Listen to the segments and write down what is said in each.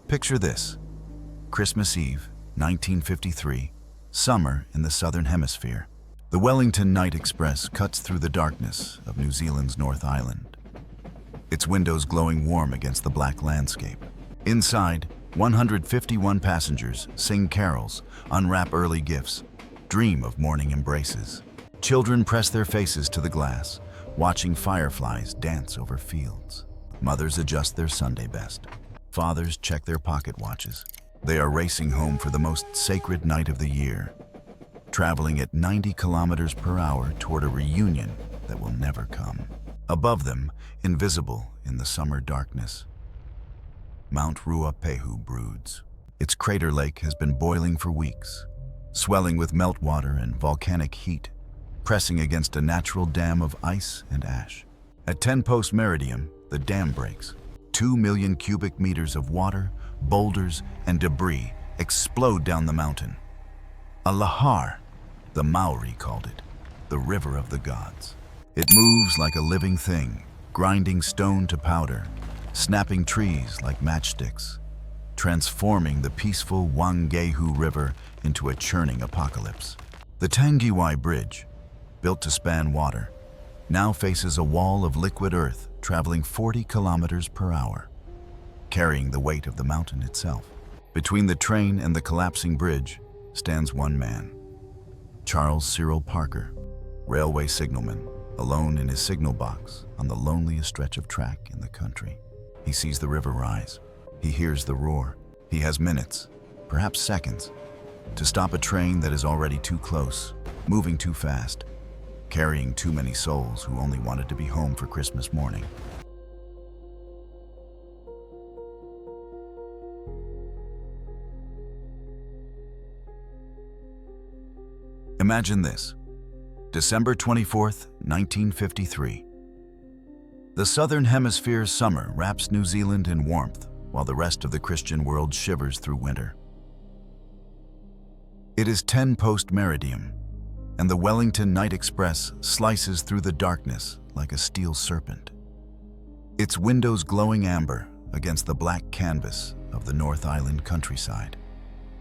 Picture this: Christmas Eve, 1953, summer in the Southern Hemisphere. The Wellington Night Express cuts through the darkness of New Zealand's North Island, its windows glowing warm against the black landscape. Inside, 151 passengers sing carols, unwrap early gifts, dream of morning embraces. Children press their faces to the glass, watching fireflies dance over fields. Mothers adjust their Sunday best. Fathers check their pocket watches. They are racing home for the most sacred night of the year, traveling at 90 kilometers per hour toward a reunion that will never come. Above them, invisible in the summer darkness, Mount Ruapehu broods. Its crater lake has been boiling for weeks, swelling with meltwater and volcanic heat, pressing against a natural dam of ice and ash. At 10 post meridian, the dam breaks. 2 million cubic meters of water, boulders, and debris explode down the mountain. A lahar, the Maori called it, the river of the gods. It moves like a living thing, grinding stone to powder, snapping trees like matchsticks, transforming the peaceful Wellington River into a churning apocalypse. The Tangiwai Bridge, built to span water, now faces a wall of liquid earth traveling 40 kilometers per hour, carrying the weight of the mountain itself. Between the train and the collapsing bridge stands one man, Charles Cyril Parker, railway signalman, alone in his signal box on the loneliest stretch of track in the country. He sees the river rise. He hears the roar. He has minutes, perhaps seconds, to stop a train that is already too close, moving too fast, carrying too many souls who only wanted to be home for Christmas morning. Imagine this: December 24th, 1953. The Southern Hemisphere's summer wraps New Zealand in warmth, while the rest of the Christian world shivers through winter. It is 10 post meridian, and the Wellington Night Express slices through the darkness like a steel serpent, its windows glowing amber against the black canvas of the North Island countryside.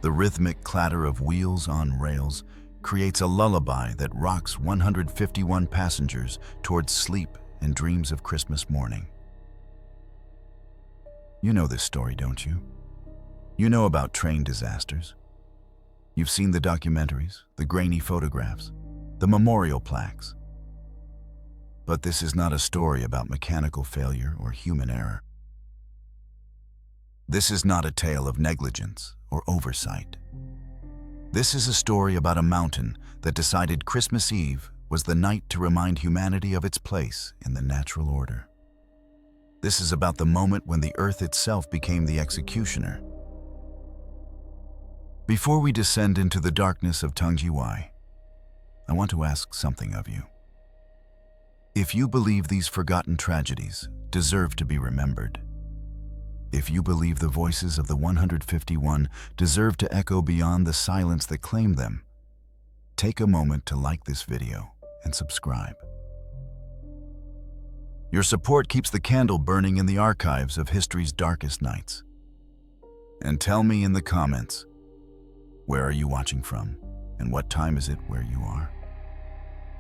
The rhythmic clatter of wheels on rails creates a lullaby that rocks 151 passengers towards sleep and dreams of Christmas morning. You know this story, don't you? You know about train disasters. You've seen the documentaries, the grainy photographs, the memorial plaques. But this is not a story about mechanical failure or human error. This is not a tale of negligence or oversight. This is a story about a mountain that decided Christmas Eve was the night to remind humanity of its place in the natural order. This is about the moment when the earth itself became the executioner. Before we descend into the darkness of Tangiwai, I want to ask something of you. If you believe these forgotten tragedies deserve to be remembered, if you believe the voices of the 151 deserve to echo beyond the silence that claimed them, take a moment to like this video and subscribe. Your support keeps the candle burning in the archives of history's darkest nights. And tell me in the comments, where are you watching from, and what time is it where you are?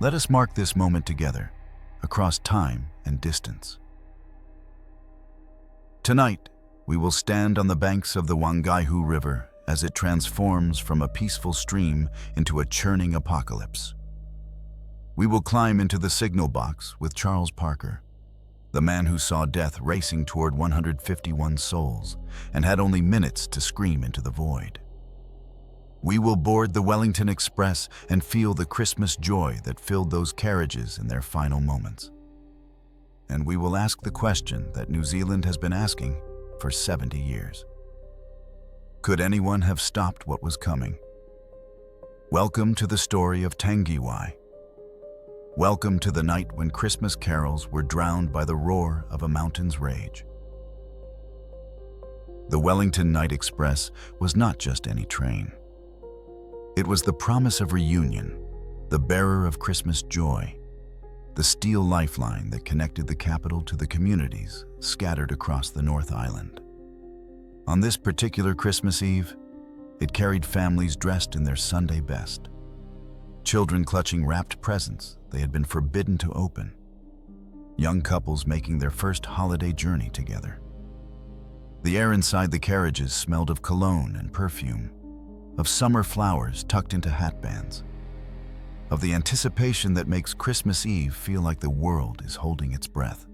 Let us mark this moment together, across time and distance. Tonight, we will stand on the banks of the Wellington River as it transforms from a peaceful stream into a churning apocalypse. We will climb into the signal box with Charles Parker, the man who saw death racing toward 151 souls and had only minutes to scream into the void. We will board the Wellington Express and feel the Christmas joy that filled those carriages in their final moments. And we will ask the question that New Zealand has been asking for 70 years. Could anyone have stopped what was coming? Welcome to the story of Tangiwai. Welcome to the night when Christmas carols were drowned by the roar of a mountain's rage. The Wellington Night Express was not just any train. It was the promise of reunion, the bearer of Christmas joy, the steel lifeline that connected the capital to the communities scattered across the North Island. On this particular Christmas Eve, it carried families dressed in their Sunday best, children clutching wrapped presents they had been forbidden to open, young couples making their first holiday journey together. The air inside the carriages smelled of cologne and perfume, of summer flowers tucked into hatbands, of the anticipation that makes Christmas Eve feel like the world is holding its breath.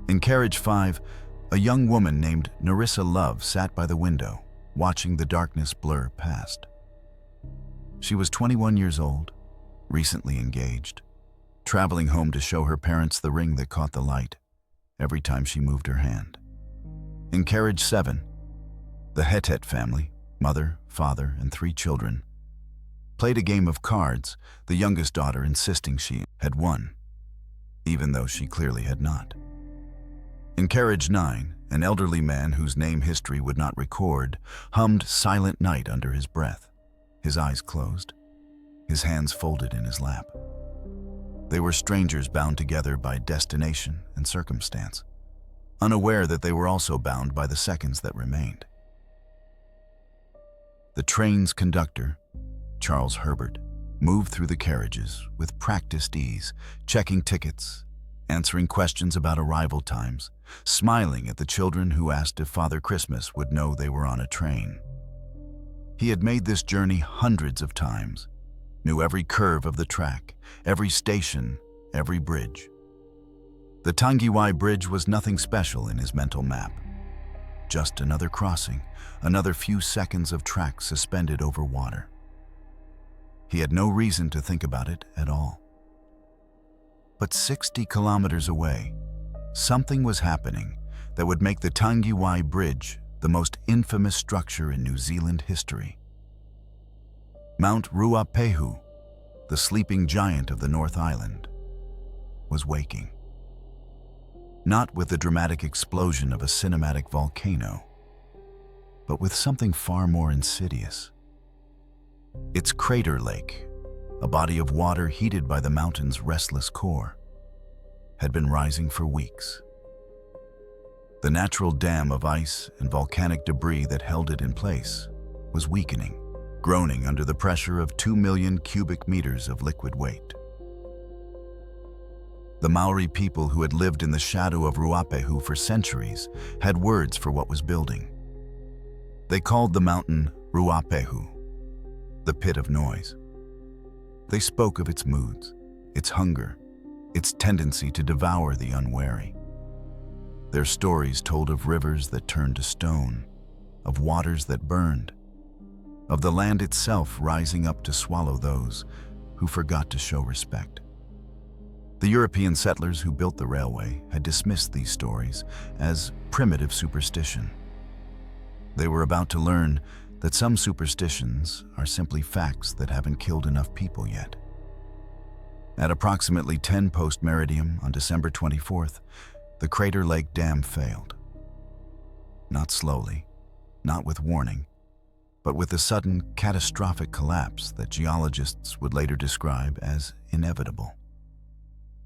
In carriage 5, a young woman named Narissa Love sat by the window, watching the darkness blur past. She was 21 years old, recently engaged, traveling home to show her parents the ring that caught the light every time she moved her hand. In carriage 7, the Hetet family, mother, father, and 3 children, played a game of cards, the youngest daughter insisting she had won, even though she clearly had not. In carriage 9, an elderly man whose name history would not record hummed Silent Night under his breath, his eyes closed, his hands folded in his lap. They were strangers bound together by destination and circumstance, unaware that they were also bound by the seconds that remained. The train's conductor, Charles Herbert, moved through the carriages with practiced ease, checking tickets, answering questions about arrival times, smiling at the children who asked if Father Christmas would know they were on a train. He had made this journey hundreds of times, knew every curve of the track, every station, every bridge. The Tangiwai Bridge was nothing special in his mental map. Just another crossing, another few seconds of track suspended over water. He had no reason to think about it at all. But 60 kilometers away, something was happening that would make the Tangiwai Bridge the most infamous structure in New Zealand history. Mount Ruapehu, the sleeping giant of the North Island, was waking. Not with the dramatic explosion of a cinematic volcano, but with something far more insidious. Its crater lake, a body of water heated by the mountain's restless core, had been rising for weeks. The natural dam of ice and volcanic debris that held it in place was weakening, groaning under the pressure of 2 million cubic meters of liquid weight. The Maori people who had lived in the shadow of Ruapehu for centuries had words for what was building. They called the mountain Ruapehu, the pit of noise. They spoke of its moods, its hunger, its tendency to devour the unwary. Their stories told of rivers that turned to stone, of waters that burned, of the land itself rising up to swallow those who forgot to show respect. The European settlers who built the railway had dismissed these stories as primitive superstition. They were about to learn that some superstitions are simply facts that haven't killed enough people yet. At approximately 10 post-meridium on December 24th, the Crater Lake Dam failed. Not slowly, not with warning, but with a sudden catastrophic collapse that geologists would later describe as inevitable.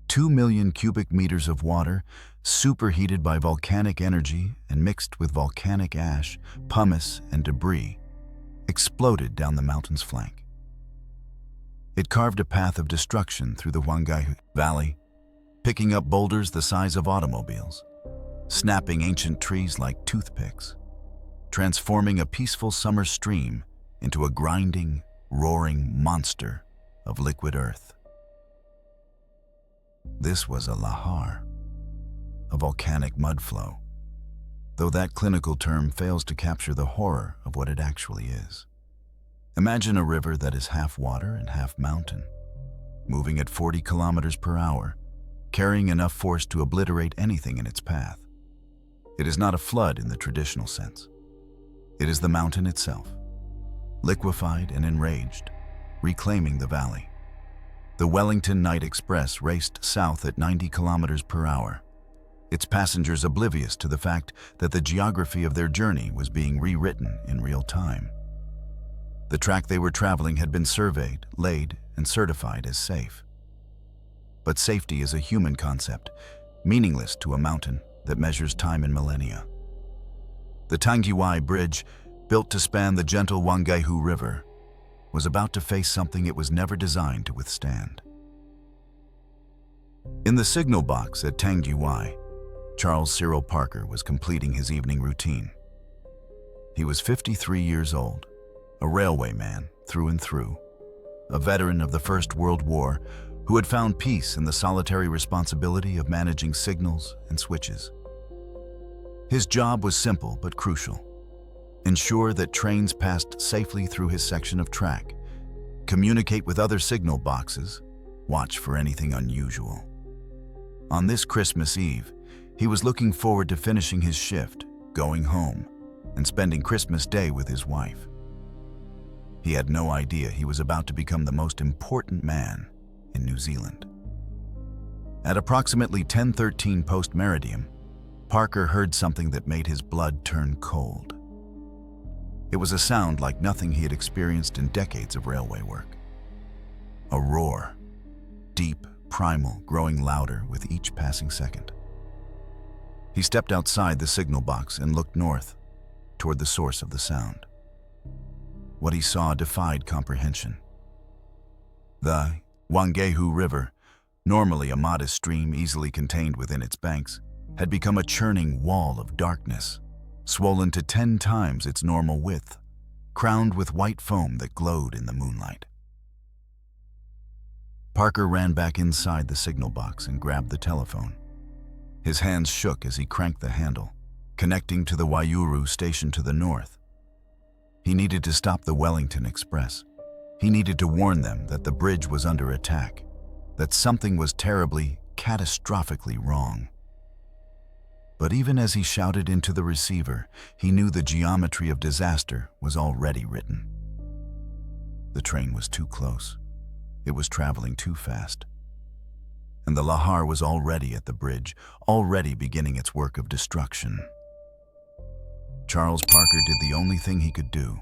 2 million cubic meters of water, superheated by volcanic energy and mixed with volcanic ash, pumice, and debris, exploded down the mountain's flank. It carved a path of destruction through the Wellington Valley, picking up boulders the size of automobiles, snapping ancient trees like toothpicks, transforming a peaceful summer stream into a grinding, roaring monster of liquid earth. This was a lahar, a volcanic mudflow, though that clinical term fails to capture the horror of what it actually is. Imagine a river that is half water and half mountain, moving at 40 kilometers per hour, carrying enough force to obliterate anything in its path. It is not a flood in the traditional sense. It is the mountain itself, liquefied and enraged, reclaiming the valley. The Wellington Night Express raced south at 90 kilometers per hour, its passengers oblivious to the fact that the geography of their journey was being rewritten in real time. The track they were traveling had been surveyed, laid, and certified as safe. But safety is a human concept, meaningless to a mountain that measures time in millennia. The Tangiwai Bridge, built to span the gentle Wellington River, was about to face something it was never designed to withstand. In the signal box at Tangiwai, Charles Cyril Parker was completing his evening routine. He was 53 years old, a railway man through and through, a veteran of the First World War who had found peace in the solitary responsibility of managing signals and switches. His job was simple but crucial. Ensure that trains passed safely through his section of track, communicate with other signal boxes, watch for anything unusual. On this Christmas Eve, he was looking forward to finishing his shift, going home, and spending Christmas Day with his wife. He had no idea he was about to become the most important man in New Zealand. At approximately 10:13 post-meridium, Parker heard something that made his blood turn cold. It was a sound like nothing he had experienced in decades of railway work. A roar, deep, primal, growing louder with each passing second. He stepped outside the signal box and looked north, toward the source of the sound. What he saw defied comprehension. The Wellington River, normally a modest stream easily contained within its banks, had become a churning wall of darkness, swollen to 10 times its normal width, crowned with white foam that glowed in the moonlight. Parker ran back inside the signal box and grabbed the telephone. His hands shook as he cranked the handle, connecting to the Waiouru station to the north. He needed to stop the Wellington Express. He needed to warn them that the bridge was under attack, that something was terribly, catastrophically wrong. But even as he shouted into the receiver, he knew the geometry of disaster was already written. The train was too close. It was traveling too fast. And the lahar was already at the bridge, already beginning its work of destruction. Charles Parker did the only thing he could do.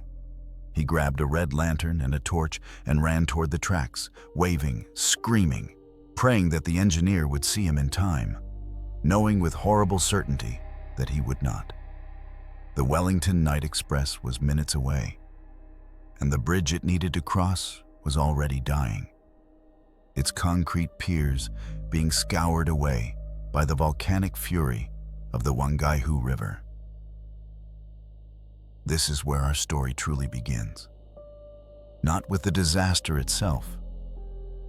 He grabbed a red lantern and a torch and ran toward the tracks, waving, screaming, praying that the engineer would see him in time, knowing with horrible certainty that he would not. The Wellington Night Express was minutes away, and the bridge it needed to cross was already dying, its concrete piers being scoured away by the volcanic fury of the Wellington River. This is where our story truly begins. Not with the disaster itself,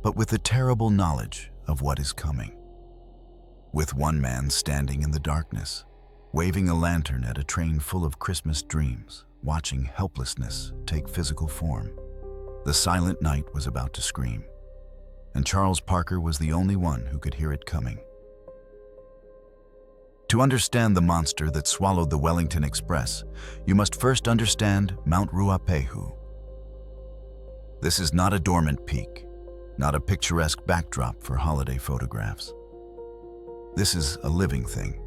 but with the terrible knowledge of what is coming. With one man standing in the darkness, waving a lantern at a train full of Christmas dreams, watching helplessness take physical form. The silent night was about to scream, and Charles Parker was the only one who could hear it coming. To understand the monster that swallowed the Wellington Express, you must first understand Mount Ruapehu. This is not a dormant peak, not a picturesque backdrop for holiday photographs. This is a living thing,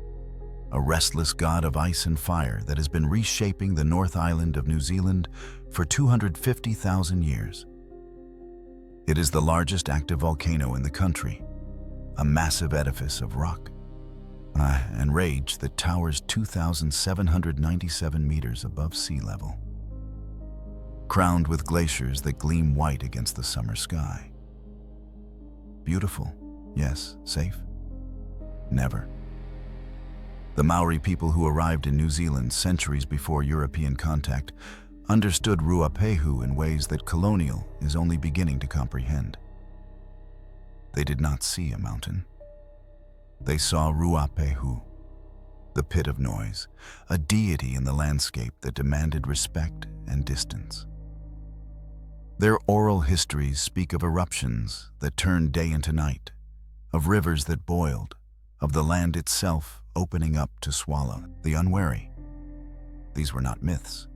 a restless god of ice and fire that has been reshaping the North Island of New Zealand for 250,000 years. It is the largest active volcano in the country, a massive edifice of rock and rage that towers 2,797 meters above sea level, crowned with glaciers that gleam white against the summer sky. Beautiful, yes. Safe? Never. The Maori people who arrived in New Zealand centuries before European contact understood Ruapehu in ways that colonial is only beginning to comprehend. They did not see a mountain. They saw Ruapehu, the pit of noise, a deity in the landscape that demanded respect and distance. Their oral histories speak of eruptions that turned day into night, of rivers that boiled, of the land itself opening up to swallow the unwary. These were not myths.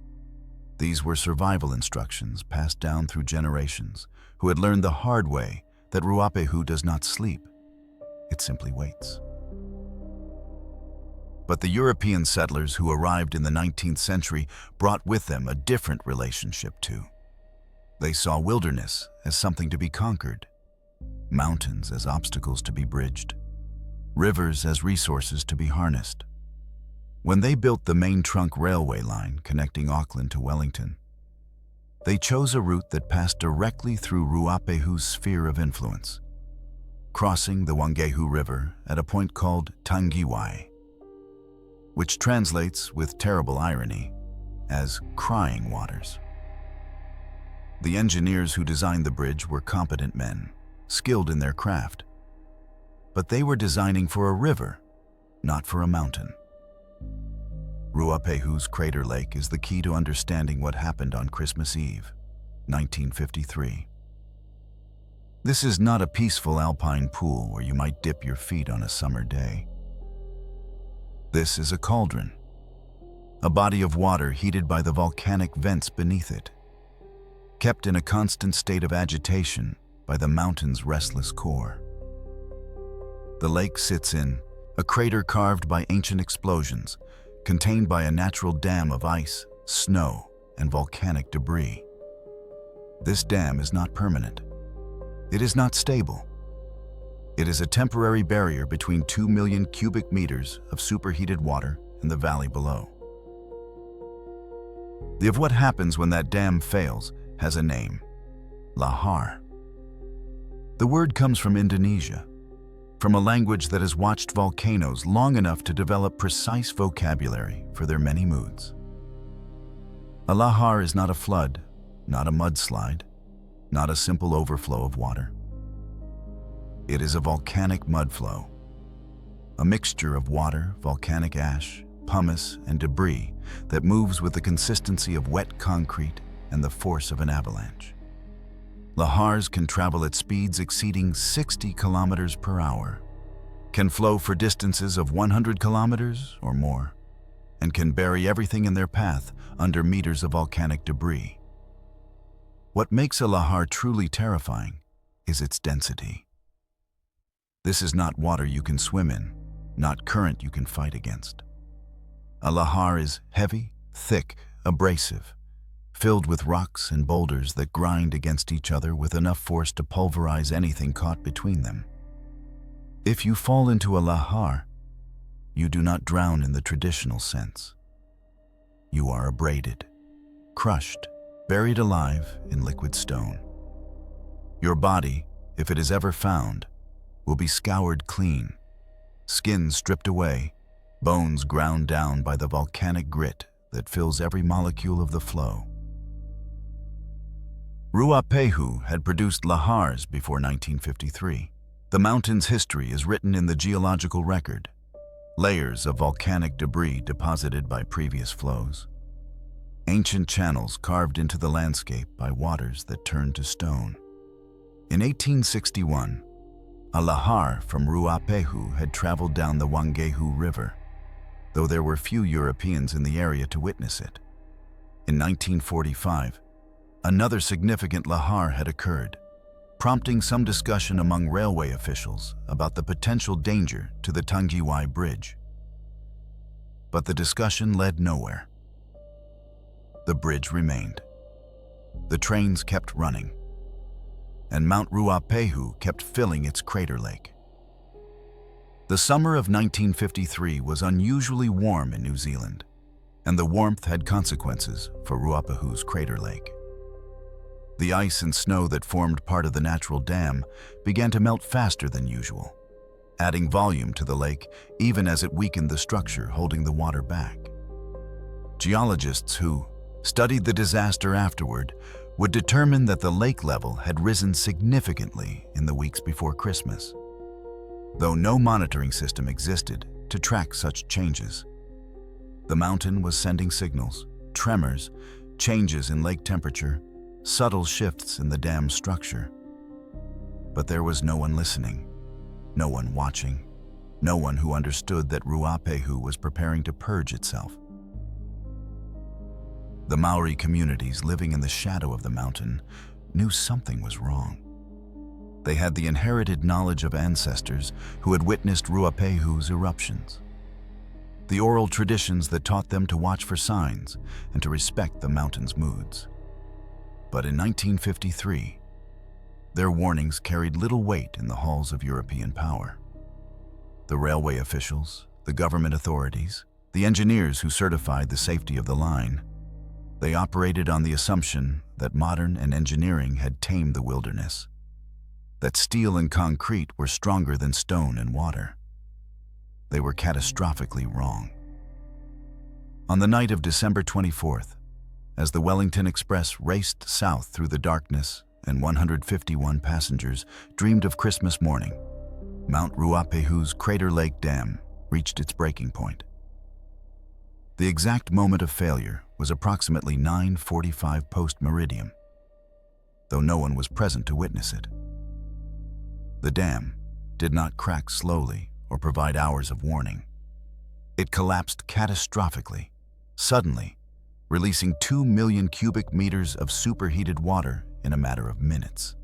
These were survival instructions passed down through generations who had learned the hard way that Ruapehu does not sleep. It simply waits. But the European settlers who arrived in the 19th century brought with them a different relationship too. They saw wilderness as something to be conquered, mountains as obstacles to be bridged, rivers as resources to be harnessed. When they built the main trunk railway line connecting Auckland to Wellington, they chose a route that passed directly through Ruapehu's sphere of influence, crossing the Wellington River at a point called Tangiwai, which translates with terrible irony as crying waters. The engineers who designed the bridge were competent men, skilled in their craft, but they were designing for a river, not for a mountain. Ruapehu's crater lake is the key to understanding what happened on Christmas Eve, 1953. This is not a peaceful alpine pool where you might dip your feet on a summer day. This is a cauldron, a body of water heated by the volcanic vents beneath it, kept in a constant state of agitation by the mountain's restless core. The lake sits in a crater carved by ancient explosions, contained by a natural dam of ice, snow, and volcanic debris. This dam is not permanent. It is not stable. It is a temporary barrier between 2 million cubic meters of superheated water in the valley below. The of what happens when that dam fails has a name: lahar. The word comes from Indonesia, from a language that has watched volcanoes long enough to develop precise vocabulary for their many moods. A lahar is not a flood, not a mudslide, not a simple overflow of water. It is a volcanic mudflow, a mixture of water, volcanic ash, pumice, and debris that moves with the consistency of wet concrete and the force of an avalanche. Lahars can travel at speeds exceeding 60 kilometers per hour, can flow for distances of 100 kilometers or more, and can bury everything in their path under meters of volcanic debris. What makes a lahar truly terrifying is its density. This is not water you can swim in, not current you can fight against. A lahar is heavy, thick, abrasive, filled with rocks and boulders that grind against each other with enough force to pulverize anything caught between them. If you fall into a lahar, you do not drown in the traditional sense. You are abraded, crushed, buried alive in liquid stone. Your body, if it is ever found, will be scoured clean, skin stripped away, bones ground down by the volcanic grit that fills every molecule of the flow. Ruapehu had produced lahars before 1953. The mountain's history is written in the geological record, layers of volcanic debris deposited by previous flows, ancient channels carved into the landscape by waters that turned to stone. In 1861, a lahar from Ruapehu had traveled down the Wellington River, though there were few Europeans in the area to witness it. In 1945, another significant lahar had occurred, prompting some discussion among railway officials about the potential danger to the Tangiwai Bridge. But the discussion led nowhere. The bridge remained. The trains kept running, and Mount Ruapehu kept filling its crater lake. The summer of 1953 was unusually warm in New Zealand, and the warmth had consequences for Ruapehu's crater lake. The ice and snow that formed part of the natural dam began to melt faster than usual, adding volume to the lake even as it weakened the structure holding the water back. Geologists who studied the disaster afterward would determine that the lake level had risen significantly in the weeks before Christmas, though no monitoring system existed to track such changes. The mountain was sending signals, tremors, changes in lake temperature, subtle shifts in the dam's structure. But there was no one listening, no one watching, no one who understood that Ruapehu was preparing to purge itself. The Maori communities living in the shadow of the mountain knew something was wrong. They had the inherited knowledge of ancestors who had witnessed Ruapehu's eruptions, the oral traditions that taught them to watch for signs and to respect the mountain's moods. But in 1953, their warnings carried little weight in the halls of European power. The railway officials, the government authorities, The engineers who certified the safety of the line, they operated on the assumption that modern and engineering had tamed the wilderness, that steel and concrete were stronger than stone and water. They were catastrophically wrong. On the night of December 24th, as the Wellington Express raced south through the darkness and 151 passengers dreamed of Christmas morning, Mount Ruapehu's Crater Lake Dam reached its breaking point. The exact moment of failure was approximately 9:45 post-meridian, though no one was present to witness it. The dam did not crack slowly or provide hours of warning. It collapsed catastrophically, suddenly, releasing 2 million cubic meters of superheated water in a matter of minutes.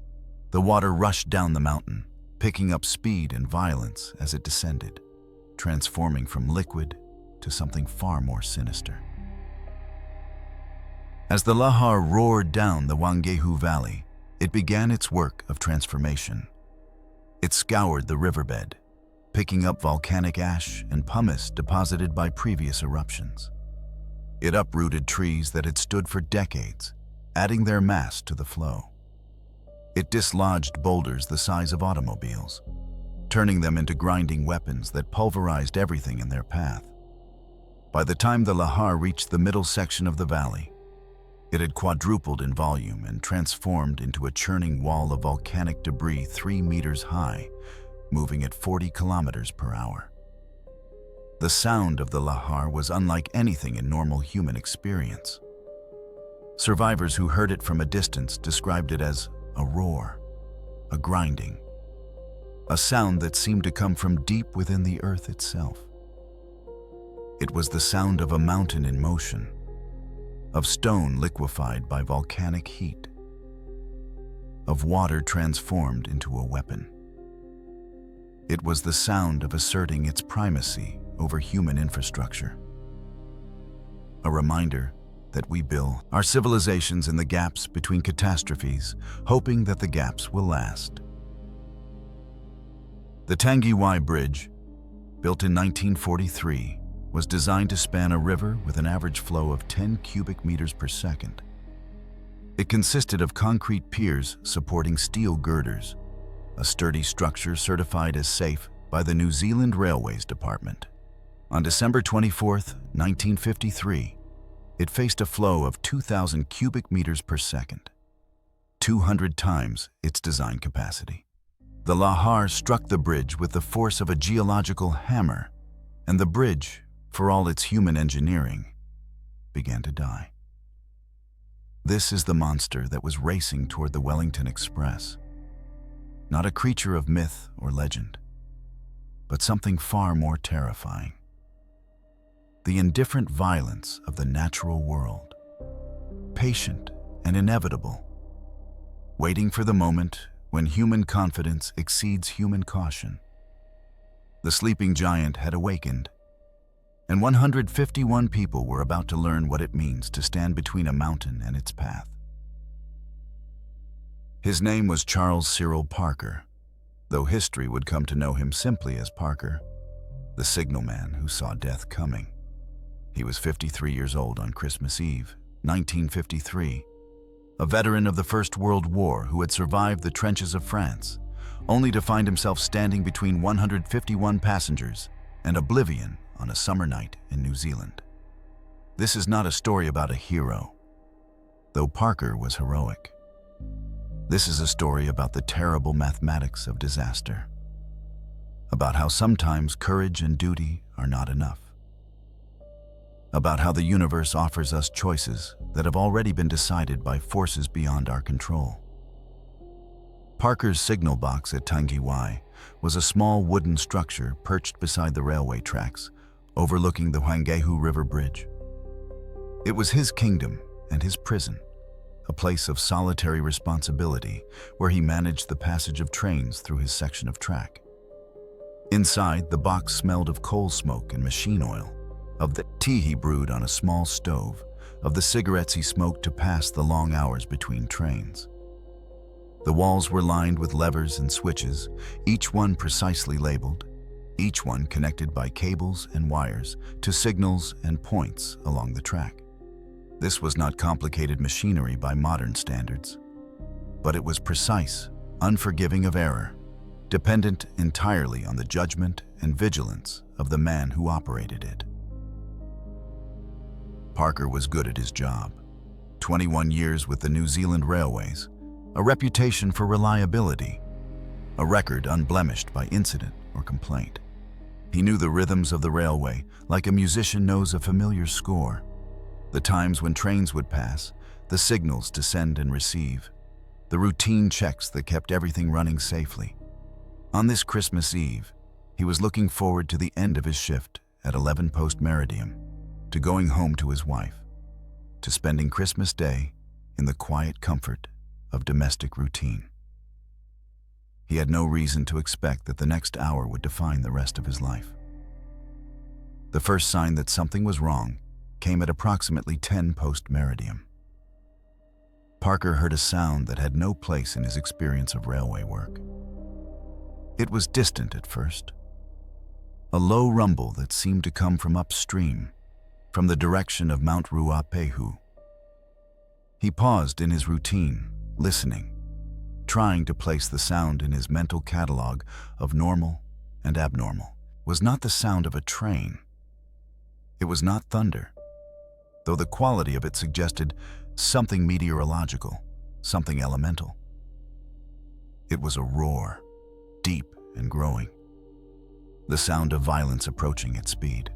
The water rushed down the mountain, picking up speed and violence as it descended, transforming from liquid to something far more sinister. As the lahar roared down the Wellington Valley, it began its work of transformation. It scoured the riverbed, picking up volcanic ash and pumice deposited by previous eruptions. It uprooted trees that had stood for decades, adding their mass to the flow. It dislodged boulders the size of automobiles, turning them into grinding weapons that pulverized everything in their path. By the time the lahar reached the middle section of the valley, it had quadrupled in volume and transformed into a churning wall of volcanic debris 3 meters high, moving at 40 kilometers per hour. The sound of the lahar was unlike anything in normal human experience. Survivors who heard it from a distance described it as a roar, a grinding, a sound that seemed to come from deep within the earth itself. It was the sound of a mountain in motion, of stone liquefied by volcanic heat, of water transformed into a weapon. It was the sound of asserting its primacy over human infrastructure. A reminder that we build our civilizations in the gaps between catastrophes, hoping that the gaps will last. The Tangiwai Bridge, built in 1943, was designed to span a river with an average flow of 10 cubic meters per second. It consisted of concrete piers supporting steel girders, a sturdy structure certified as safe by the New Zealand Railways Department. On December 24, 1953, it faced a flow of 2,000 cubic meters per second, 200 times its design capacity. The lahar struck the bridge with the force of a geological hammer, and the bridge, for all its human engineering, began to die. This is the monster that was racing toward the Wellington Express. Not a creature of myth or legend, but something far more terrifying. The indifferent violence of the natural world, patient and inevitable, waiting for the moment when human confidence exceeds human caution. The sleeping giant had awakened, and 151 people were about to learn what it means to stand between a mountain and its path. His name was Charles Cyril Parker, though history would come to know him simply as Parker, the signalman who saw death coming. He was 53 years old on Christmas Eve, 1953, a veteran of the First World War who had survived the trenches of France, only to find himself standing between 151 passengers and oblivion on a summer night in New Zealand. This is not a story about a hero, though Parker was heroic. This is a story about the terrible mathematics of disaster, about how sometimes courage and duty are not enough, about how the universe offers us choices that have already been decided by forces beyond our control. Parker's signal box at Tangiwai was a small wooden structure perched beside the railway tracks, overlooking the Wellington River Bridge. It was his kingdom and his prison, a place of solitary responsibility where he managed the passage of trains through his section of track. Inside, the box smelled of coal smoke and machine oil, of the tea he brewed on a small stove, of the cigarettes he smoked to pass the long hours between trains. The walls were lined with levers and switches, each one precisely labeled, each one connected by cables and wires to signals and points along the track. This was not complicated machinery by modern standards, but it was precise, unforgiving of error, dependent entirely on the judgment and vigilance of the man who operated it. Parker was good at his job. 21 years with the New Zealand Railways, a reputation for reliability, a record unblemished by incident or complaint. He knew the rhythms of the railway like a musician knows a familiar score, the times when trains would pass, the signals to send and receive, the routine checks that kept everything running safely. On this Christmas Eve, he was looking forward to the end of his shift at 11 post Meridium, to going home to his wife, to spending Christmas Day in the quiet comfort of domestic routine. He had no reason to expect that the next hour would define the rest of his life. The first sign that something was wrong came at approximately 10 post Meridium. Parker heard a sound that had no place in his experience of railway work. It was distant at first, a low rumble that seemed to come from upstream, from the direction of Mount Ruapehu. He paused in his routine, listening, trying to place the sound in his mental catalog of normal and abnormal. It was not the sound of a train. It was not thunder, though the quality of it suggested something meteorological, something elemental. It was a roar, deep and growing, the sound of violence approaching at speed.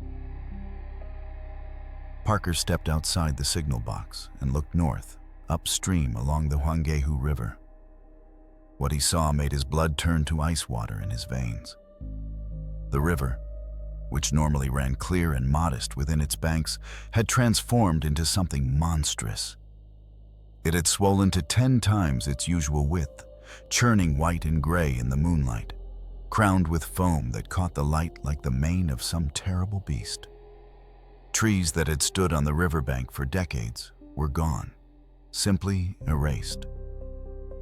Parker stepped outside the signal box and looked north, upstream along the Huanghehu River. What he saw made his blood turn to ice water in his veins. The river, which normally ran clear and modest within its banks, had transformed into something monstrous. It had swollen to 10 times its usual width, churning white and gray in the moonlight, crowned with foam that caught the light like the mane of some terrible beast. Trees that had stood on the riverbank for decades were gone, simply erased.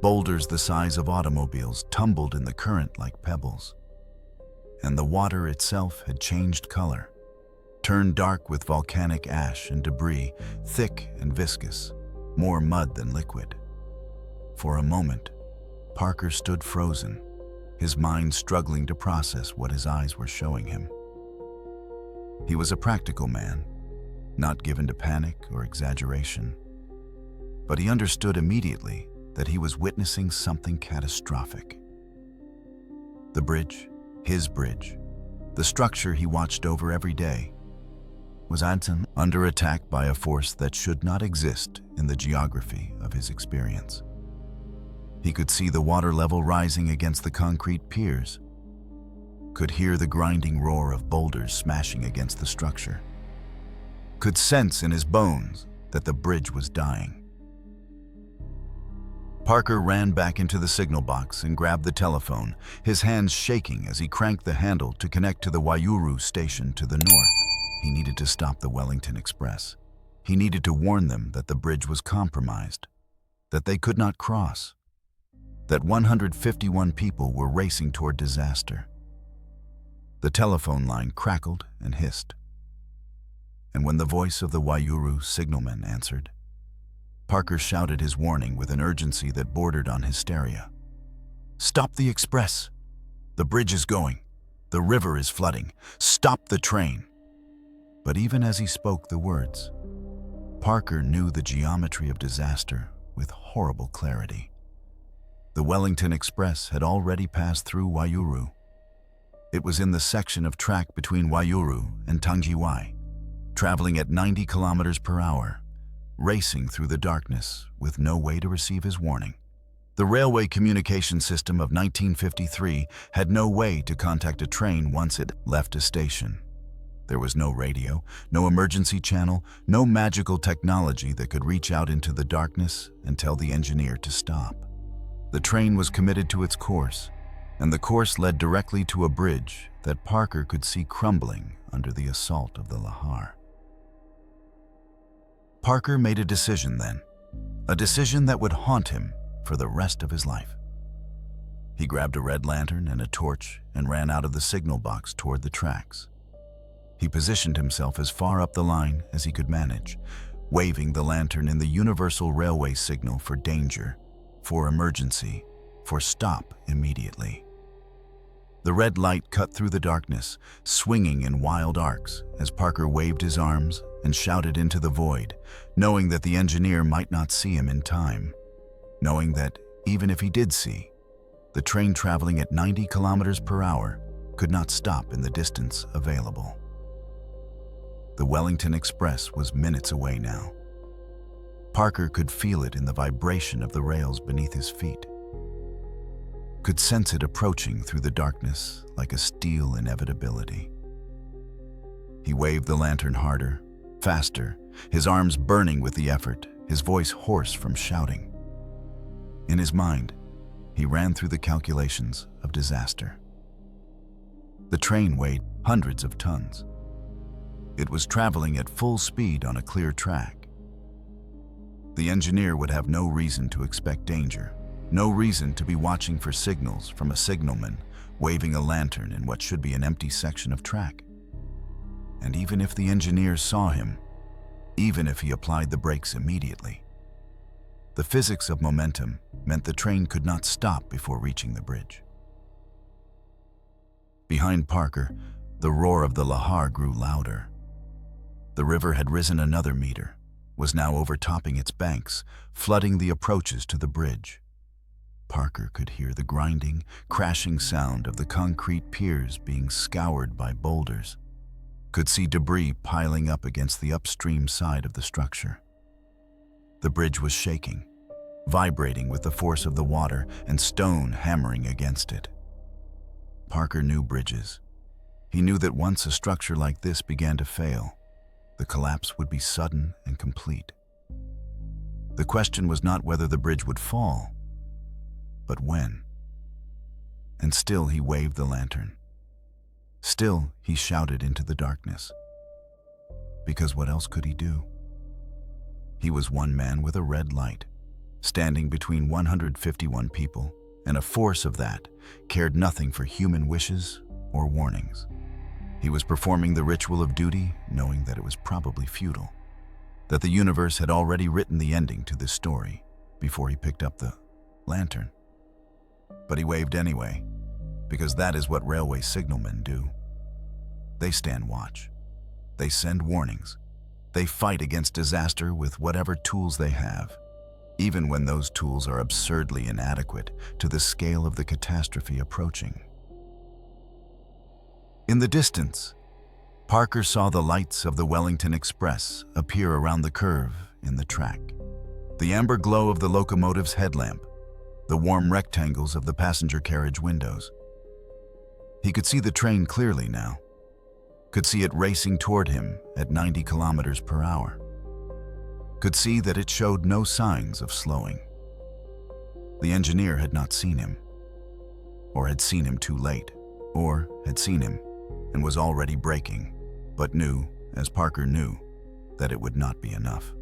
Boulders the size of automobiles tumbled in the current like pebbles. And the water itself had changed color, turned dark with volcanic ash and debris, thick and viscous, more mud than liquid. For a moment, Parker stood frozen, his mind struggling to process what his eyes were showing him. He was a practical man, not given to panic or exaggeration, but he understood immediately that he was witnessing something catastrophic. The bridge, his bridge, the structure he watched over every day, was under attack by a force that should not exist in the geography of his experience. He could see the water level rising against the concrete piers, could hear the grinding roar of boulders smashing against the structure, could sense in his bones that the bridge was dying. Parker ran back into the signal box and grabbed the telephone, his hands shaking as he cranked the handle to connect to the Waiouru station to the north. He needed to stop the Wellington Express. He needed to warn them that the bridge was compromised, that they could not cross, that 151 people were racing toward disaster. The telephone line crackled and hissed. And when the voice of the Waiouru signalman answered, Parker shouted his warning with an urgency that bordered on hysteria. "Stop the express! The bridge is going. The river is flooding. Stop the train!" But even as he spoke the words, Parker knew the geometry of disaster with horrible clarity. The Wellington Express had already passed through Waiouru. It was in the section of track between Waiouru and Tangiwai, traveling at 90 kilometers per hour, racing through the darkness with no way to receive his warning. The railway communication system of 1953 had no way to contact a train once it left a station. There was no radio, no emergency channel, no magical technology that could reach out into the darkness and tell the engineer to stop. The train was committed to its course, and the course led directly to a bridge that Parker could see crumbling under the assault of the lahar. Parker made a decision then, a decision that would haunt him for the rest of his life. He grabbed a red lantern and a torch and ran out of the signal box toward the tracks. He positioned himself as far up the line as he could manage, waving the lantern in the universal railway signal for danger, for emergency, for stop immediately. The red light cut through the darkness, swinging in wild arcs as Parker waved his arms and shouted into the void, knowing that the engineer might not see him in time, knowing that, even if he did see, the train traveling at 90 kilometers per hour could not stop in the distance available. The Wellington Express was minutes away now. Parker could feel it in the vibration of the rails beneath his feet, could sense it approaching through the darkness like a steel inevitability. He waved the lantern harder, faster, his arms burning with the effort, his voice hoarse from shouting. In his mind, he ran through the calculations of disaster. The train weighed hundreds of tons. It was traveling at full speed on a clear track. The engineer would have no reason to expect danger, no reason to be watching for signals from a signalman waving a lantern in what should be an empty section of track. And even if the engineer saw him, even if he applied the brakes immediately, the physics of momentum meant the train could not stop before reaching the bridge. Behind Parker, the roar of the lahar grew louder. The river had risen another meter, was now overtopping its banks, flooding the approaches to the bridge. Parker could hear the grinding, crashing sound of the concrete piers being scoured by boulders, could see debris piling up against the upstream side of the structure. The bridge was shaking, vibrating with the force of the water and stone hammering against it. Parker knew bridges. He knew that once a structure like this began to fail, the collapse would be sudden and complete. The question was not whether the bridge would fall, but when. And still he waved the lantern. Still he shouted into the darkness. Because what else could he do? He was one man with a red light, standing between 151 people, and a force of that cared nothing for human wishes or warnings. He was performing the ritual of duty, knowing that it was probably futile, that the universe had already written the ending to this story before he picked up the lantern. But he waved anyway, because that is what railway signalmen do. They stand watch. They send warnings. They fight against disaster with whatever tools they have, even when those tools are absurdly inadequate to the scale of the catastrophe approaching. In the distance, Parker saw the lights of the Wellington Express appear around the curve in the track. The amber glow of the locomotive's headlamp, the warm rectangles of the passenger carriage windows. He could see the train clearly now, could see it racing toward him at 90 kilometers per hour, could see that it showed no signs of slowing. The engineer had not seen him, or had seen him too late, or had seen him and was already braking, but knew, as Parker knew, that it would not be enough.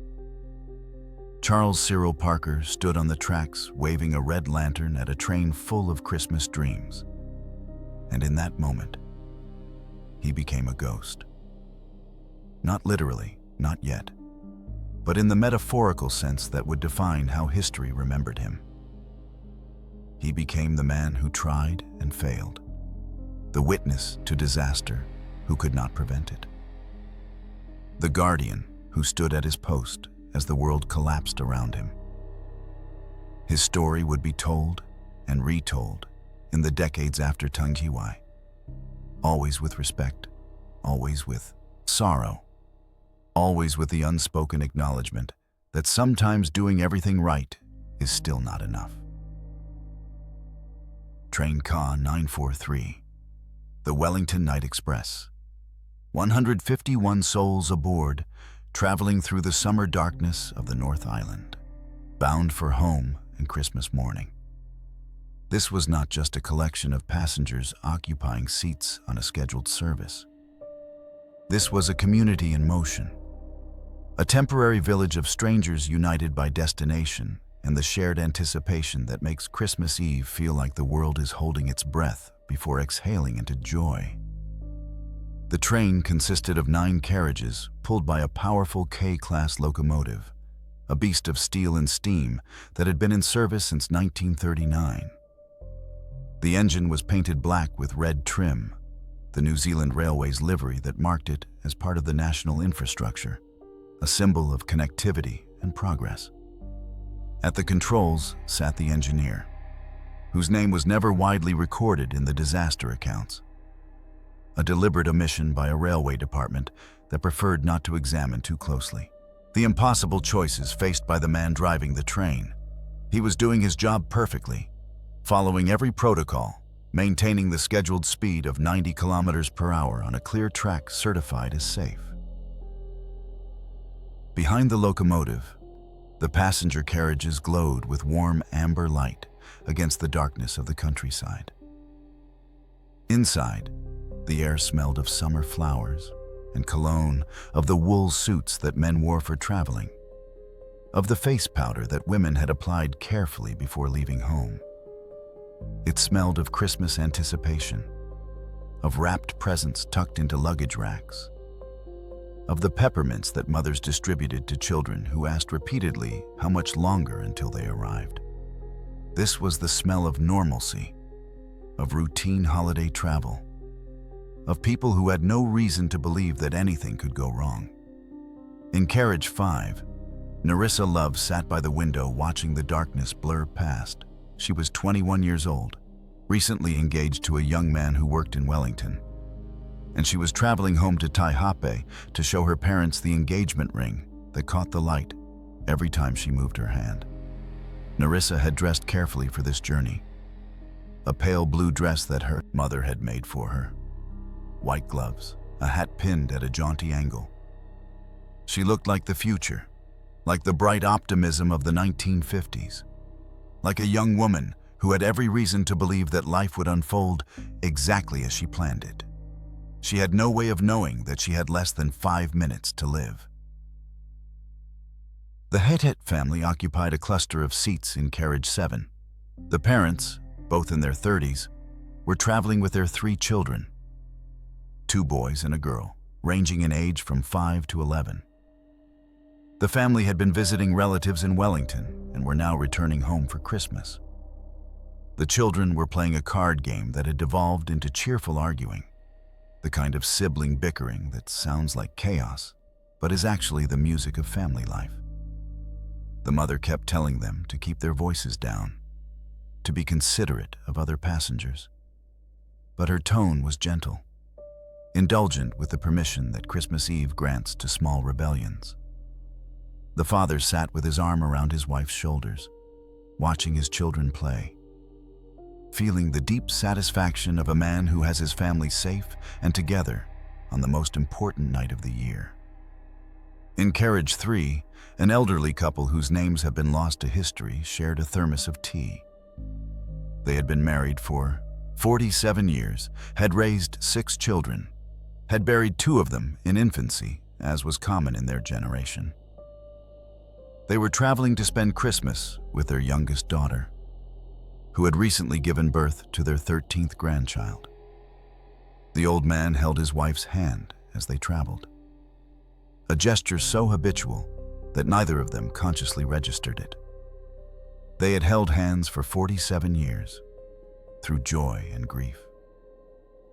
Charles Cyril Parker stood on the tracks waving a red lantern at a train full of Christmas dreams. And in that moment, he became a ghost. Not literally, not yet, but in the metaphorical sense that would define how history remembered him. He became the man who tried and failed, the witness to disaster who could not prevent it, the guardian who stood at his post as the world collapsed around him. His story would be told and retold in the decades after Tangiwai, always with respect, always with sorrow, always with the unspoken acknowledgement that sometimes doing everything right is still not enough. Train Ka 943, the Wellington Night Express. 151 souls aboard, traveling through the summer darkness of the North Island, bound for home and Christmas morning. This was not just a collection of passengers occupying seats on a scheduled service. This was a community in motion, a temporary village of strangers united by destination and the shared anticipation that makes Christmas Eve feel like the world is holding its breath before exhaling into joy. The train consisted of 9 carriages pulled by a powerful K-class locomotive, a beast of steel and steam that had been in service since 1939. The engine was painted black with red trim, the New Zealand Railways livery that marked it as part of the national infrastructure, a symbol of connectivity and progress. At the controls sat the engineer, whose name was never widely recorded in the disaster accounts. A deliberate omission by a railway department that preferred not to examine too closely. The impossible choices faced by the man driving the train. He was doing his job perfectly, following every protocol, maintaining the scheduled speed of 90 kilometers per hour on a clear track certified as safe. Behind the locomotive, the passenger carriages glowed with warm amber light against the darkness of the countryside. Inside, the air smelled of summer flowers and cologne, of the wool suits that men wore for traveling, of the face powder that women had applied carefully before leaving home. It smelled of Christmas anticipation, of wrapped presents tucked into luggage racks, of the peppermints that mothers distributed to children who asked repeatedly how much longer until they arrived. This was the smell of normalcy, of routine holiday travel, of people who had no reason to believe that anything could go wrong. In carriage 5, Narissa Love sat by the window watching the darkness blur past. She was 21 years old, recently engaged to a young man who worked in Wellington, and she was traveling home to Taihape to show her parents the engagement ring that caught the light every time she moved her hand. Narissa had dressed carefully for this journey, a pale blue dress that her mother had made for her, white gloves, a hat pinned at a jaunty angle. She looked like the future, like the bright optimism of the 1950s, like a young woman who had every reason to believe that life would unfold exactly as she planned it. She had no way of knowing that she had less than 5 minutes to live. The Het family occupied a cluster of seats in carriage 7. The parents, both in their 30s, were traveling with their 3 children, 2 boys and a girl, ranging in age from 5 to 11. The family had been visiting relatives in Wellington and were now returning home for Christmas. The children were playing a card game that had devolved into cheerful arguing, the kind of sibling bickering that sounds like chaos, but is actually the music of family life. The mother kept telling them to keep their voices down, to be considerate of other passengers. But her tone was gentle, indulgent with the permission that Christmas Eve grants to small rebellions. The father sat with his arm around his wife's shoulders, watching his children play, feeling the deep satisfaction of a man who has his family safe and together on the most important night of the year. In carriage 3, an elderly couple whose names have been lost to history shared a thermos of tea. They had been married for 47 years, had raised 6 children, had buried 2 of them in infancy, as was common in their generation. They were traveling to spend Christmas with their youngest daughter, who had recently given birth to their 13th grandchild. The old man held his wife's hand as they traveled, a gesture so habitual that neither of them consciously registered it. They had held hands for 47 years, through joy and grief,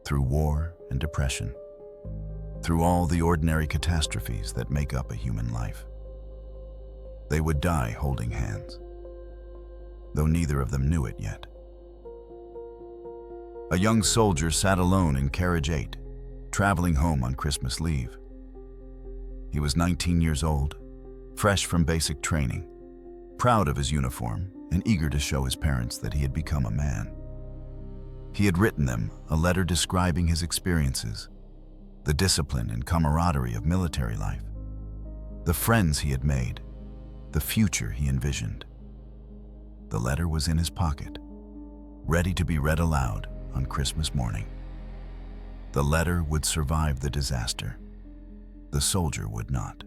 through war and depression, through all the ordinary catastrophes that make up a human life. They would die holding hands, though neither of them knew it yet. A young soldier sat alone in carriage 8, traveling home on Christmas leave. He was 19 years old, fresh from basic training, proud of his uniform and eager to show his parents that he had become a man. He had written them a letter describing his experiences, the discipline and camaraderie of military life, the friends he had made, the future he envisioned. The letter was in his pocket, ready to be read aloud on Christmas morning. The letter would survive the disaster. The soldier would not.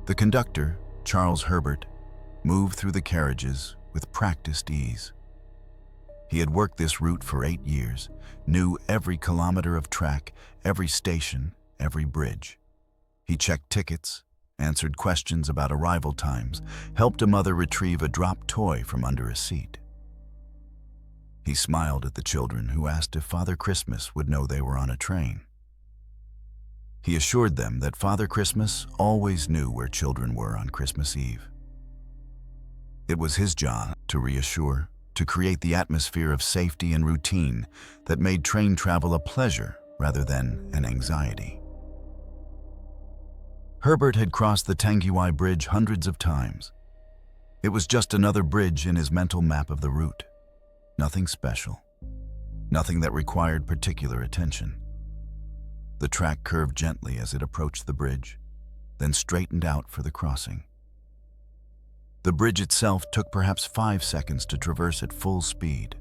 The conductor, Charles Herbert, moved through the carriages with practiced ease. He had worked this route for 8 years, knew every kilometer of track, every station, every bridge. He checked tickets, answered questions about arrival times, helped a mother retrieve a dropped toy from under a seat. He smiled at the children who asked if Father Christmas would know they were on a train. He assured them that Father Christmas always knew where children were on Christmas Eve. It was his job to reassure, to create the atmosphere of safety and routine that made train travel a pleasure rather than an anxiety. Herbert had crossed the Tangiwai Bridge hundreds of times. It was just another bridge in his mental map of the route. Nothing special. Nothing that required particular attention. The track curved gently as it approached the bridge, then straightened out for the crossing. The bridge itself took perhaps 5 seconds to traverse at full speed.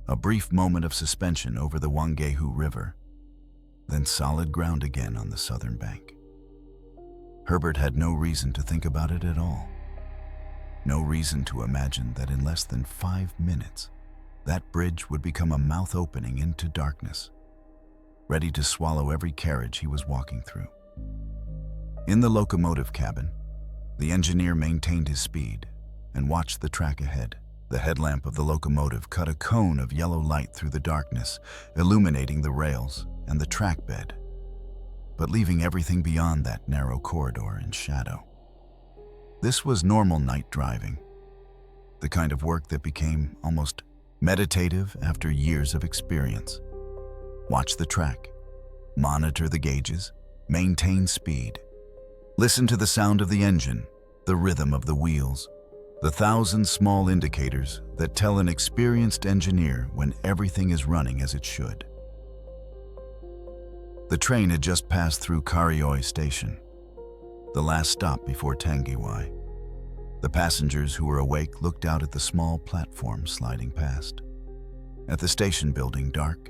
A brief moment of suspension over the Wellington River, then solid ground again on the southern bank. Herbert had no reason to think about it at all. No reason to imagine that in less than 5 minutes, that bridge would become a mouth opening into darkness, ready to swallow every carriage he was walking through. In the locomotive cabin, the engineer maintained his speed and watched the track ahead. The headlamp of the locomotive cut a cone of yellow light through the darkness, illuminating the rails and the track bed, but leaving everything beyond that narrow corridor in shadow. This was normal night driving, the kind of work that became almost meditative after years of experience. Watch the track, monitor the gauges, maintain speed. Listen to the sound of the engine, the rhythm of the wheels, the 1,000 small indicators that tell an experienced engineer when everything is running as it should. The train had just passed through Harrowing station, the last stop before Tangiwai. The passengers who were awake looked out at the small platform sliding past, at the station building dark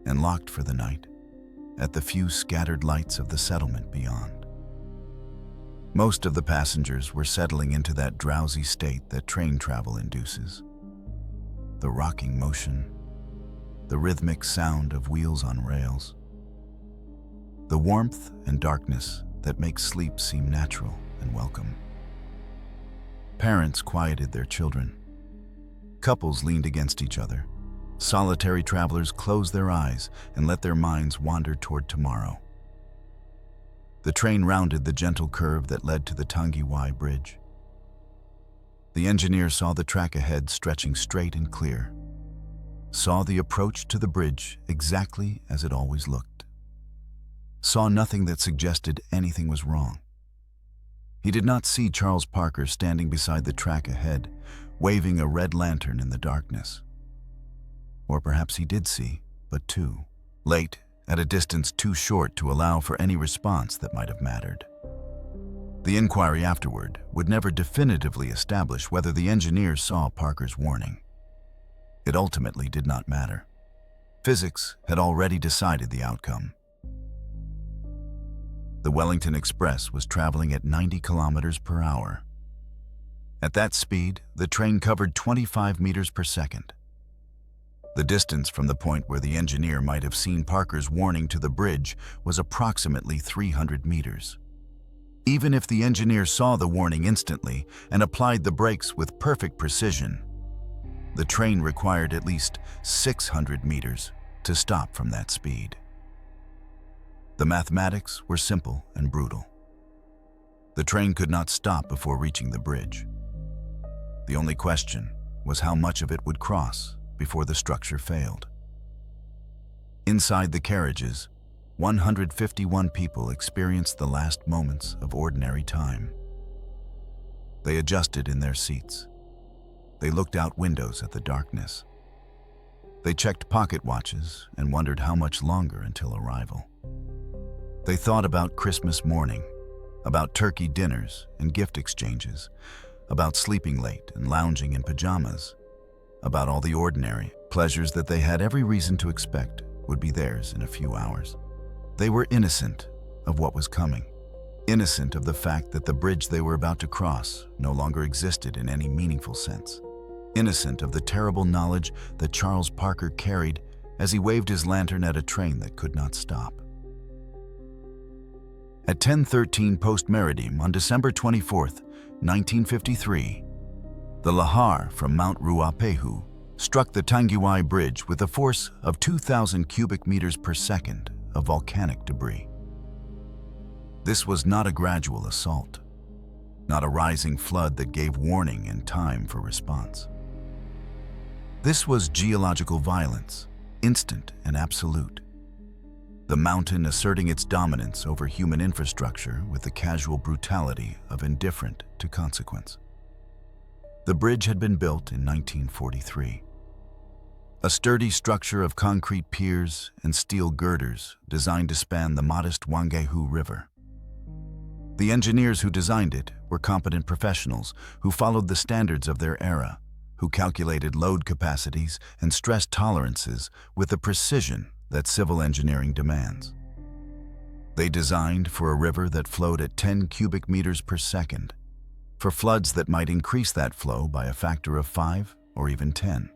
and locked for the night, at the few scattered lights of the settlement beyond. Most of the passengers were settling into that drowsy state that train travel induces. The rocking motion, the rhythmic sound of wheels on rails, the warmth and darkness that make sleep seem natural and welcome. Parents quieted their children. Couples leaned against each other. Solitary travelers closed their eyes and let their minds wander toward tomorrow. The train rounded the gentle curve that led to the Tangiwai Bridge. The engineer saw the track ahead stretching straight and clear, saw the approach to the bridge exactly as it always looked, saw nothing that suggested anything was wrong. He did not see Charles Parker standing beside the track ahead, waving a red lantern in the darkness. Or perhaps he did see, but too late, at a distance too short to allow for any response that might have mattered. The inquiry afterward would never definitively establish whether the engineer saw Parker's warning. It ultimately did not matter. Physics had already decided the outcome. The Wellington Express was traveling at 90 kilometers per hour. At that speed, the train covered 25 meters per second. The distance from the point where the engineer might have seen Parker's warning to the bridge was approximately 300 meters. Even if the engineer saw the warning instantly and applied the brakes with perfect precision, the train required at least 600 meters to stop from that speed. The mathematics were simple and brutal. The train could not stop before reaching the bridge. The only question was how much of it would cross before the structure failed. Inside the carriages, 151 people experienced the last moments of ordinary time. They adjusted in their seats. They looked out windows at the darkness. They checked pocket watches and wondered how much longer until arrival. They thought about Christmas morning, about turkey dinners and gift exchanges, about sleeping late and lounging in pajamas, about all the ordinary pleasures that they had every reason to expect would be theirs in a few hours. They were innocent of what was coming, innocent of the fact that the bridge they were about to cross no longer existed in any meaningful sense, innocent of the terrible knowledge that Charles Parker carried as he waved his lantern at a train that could not stop. At 10:13 post-meridium on December 24, 1953, the lahar from Mount Ruapehu struck the Tangiwai Bridge with a force of 2,000 cubic meters per second of volcanic debris. This was not a gradual assault, not a rising flood that gave warning and time for response. This was geological violence, instant and absolute. The mountain asserting its dominance over human infrastructure with the casual brutality of indifferent to consequence. The bridge had been built in 1943. A sturdy structure of concrete piers and steel girders designed to span the modest Wellington River. The engineers who designed it were competent professionals who followed the standards of their era, who calculated load capacities and stress tolerances with the precision that civil engineering demands. They designed for a river that flowed at 10 cubic meters per second, for floods that might increase that flow by a factor of 5 or even 10.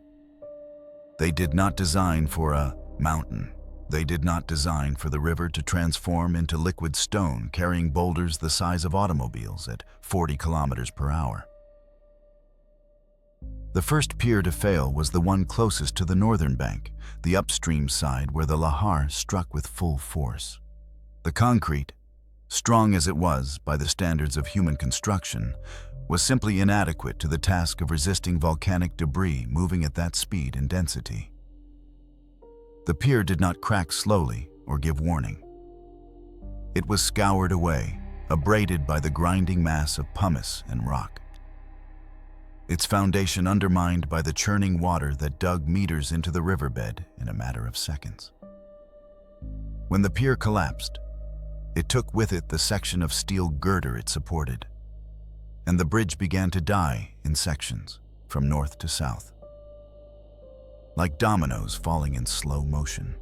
They did not design for a mountain. They did not design for the river to transform into liquid stone carrying boulders the size of automobiles at 40 kilometers per hour. The first pier to fail was the one closest to the northern bank, the upstream side where the lahar struck with full force. The concrete, strong as it was by the standards of human construction, was simply inadequate to the task of resisting volcanic debris moving at that speed and density. The pier did not crack slowly or give warning. It was scoured away, abraded by the grinding mass of pumice and rock. Its foundation undermined by the churning water that dug meters into the riverbed in a matter of seconds. When the pier collapsed, it took with it the section of steel girder it supported, and the bridge began to die in sections from north to south, like dominoes falling in slow motion.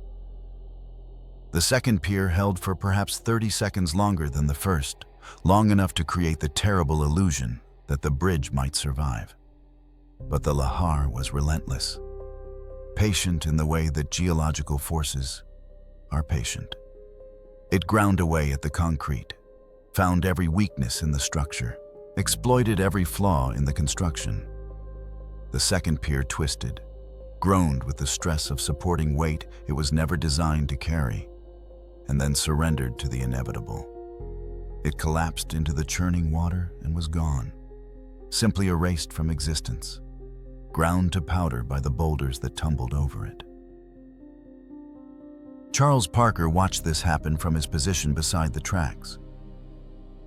The second pier held for perhaps 30 seconds longer than the first, long enough to create the terrible illusion that the bridge might survive. But the lahar was relentless, patient in the way that geological forces are patient. It ground away at the concrete, found every weakness in the structure, exploited every flaw in the construction. The second pier twisted, groaned with the stress of supporting weight it was never designed to carry, and then surrendered to the inevitable. It collapsed into the churning water and was gone, simply erased from existence, ground to powder by the boulders that tumbled over it. Charles Parker watched this happen from his position beside the tracks.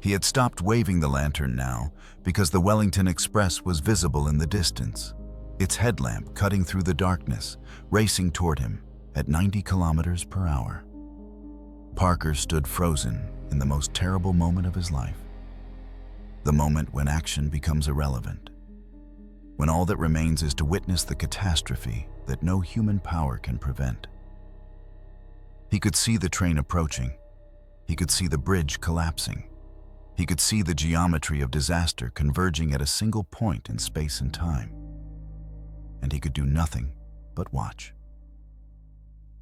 He had stopped waving the lantern now because the Wellington Express was visible in the distance, its headlamp cutting through the darkness, racing toward him at 90 kilometers per hour. Parker stood frozen in the most terrible moment of his life. The moment when action becomes irrelevant, when all that remains is to witness the catastrophe that no human power can prevent. He could see the train approaching. He could see the bridge collapsing. He could see the geometry of disaster converging at a single point in space and time. And he could do nothing but watch.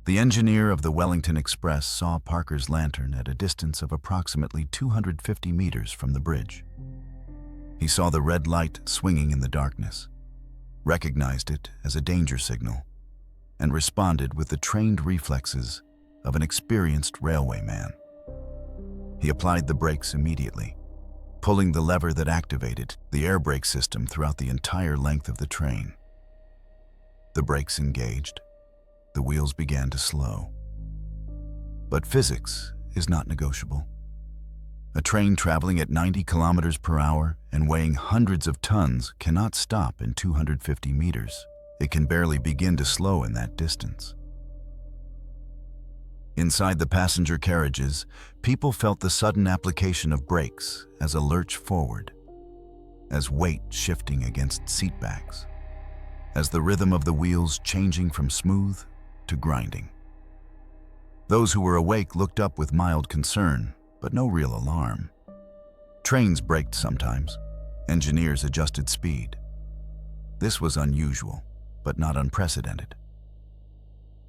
The engineer of the Wellington Express saw Parker's lantern at a distance of approximately 250 meters from the bridge. He saw the red light swinging in the darkness, recognized it as a danger signal, and responded with the trained reflexes of an experienced railway man. He applied the brakes immediately, pulling the lever that activated the air brake system throughout the entire length of the train. The brakes engaged. The wheels began to slow. But physics is not negotiable. A train traveling at 90 kilometers per hour and weighing hundreds of tons cannot stop in 250 meters. It can barely begin to slow in that distance. Inside the passenger carriages, people felt the sudden application of brakes as a lurch forward, as weight shifting against seatbacks, as the rhythm of the wheels changing from smooth to grinding. Those who were awake looked up with mild concern, but no real alarm. Trains braked sometimes. Engineers adjusted speed. This was unusual, but not unprecedented.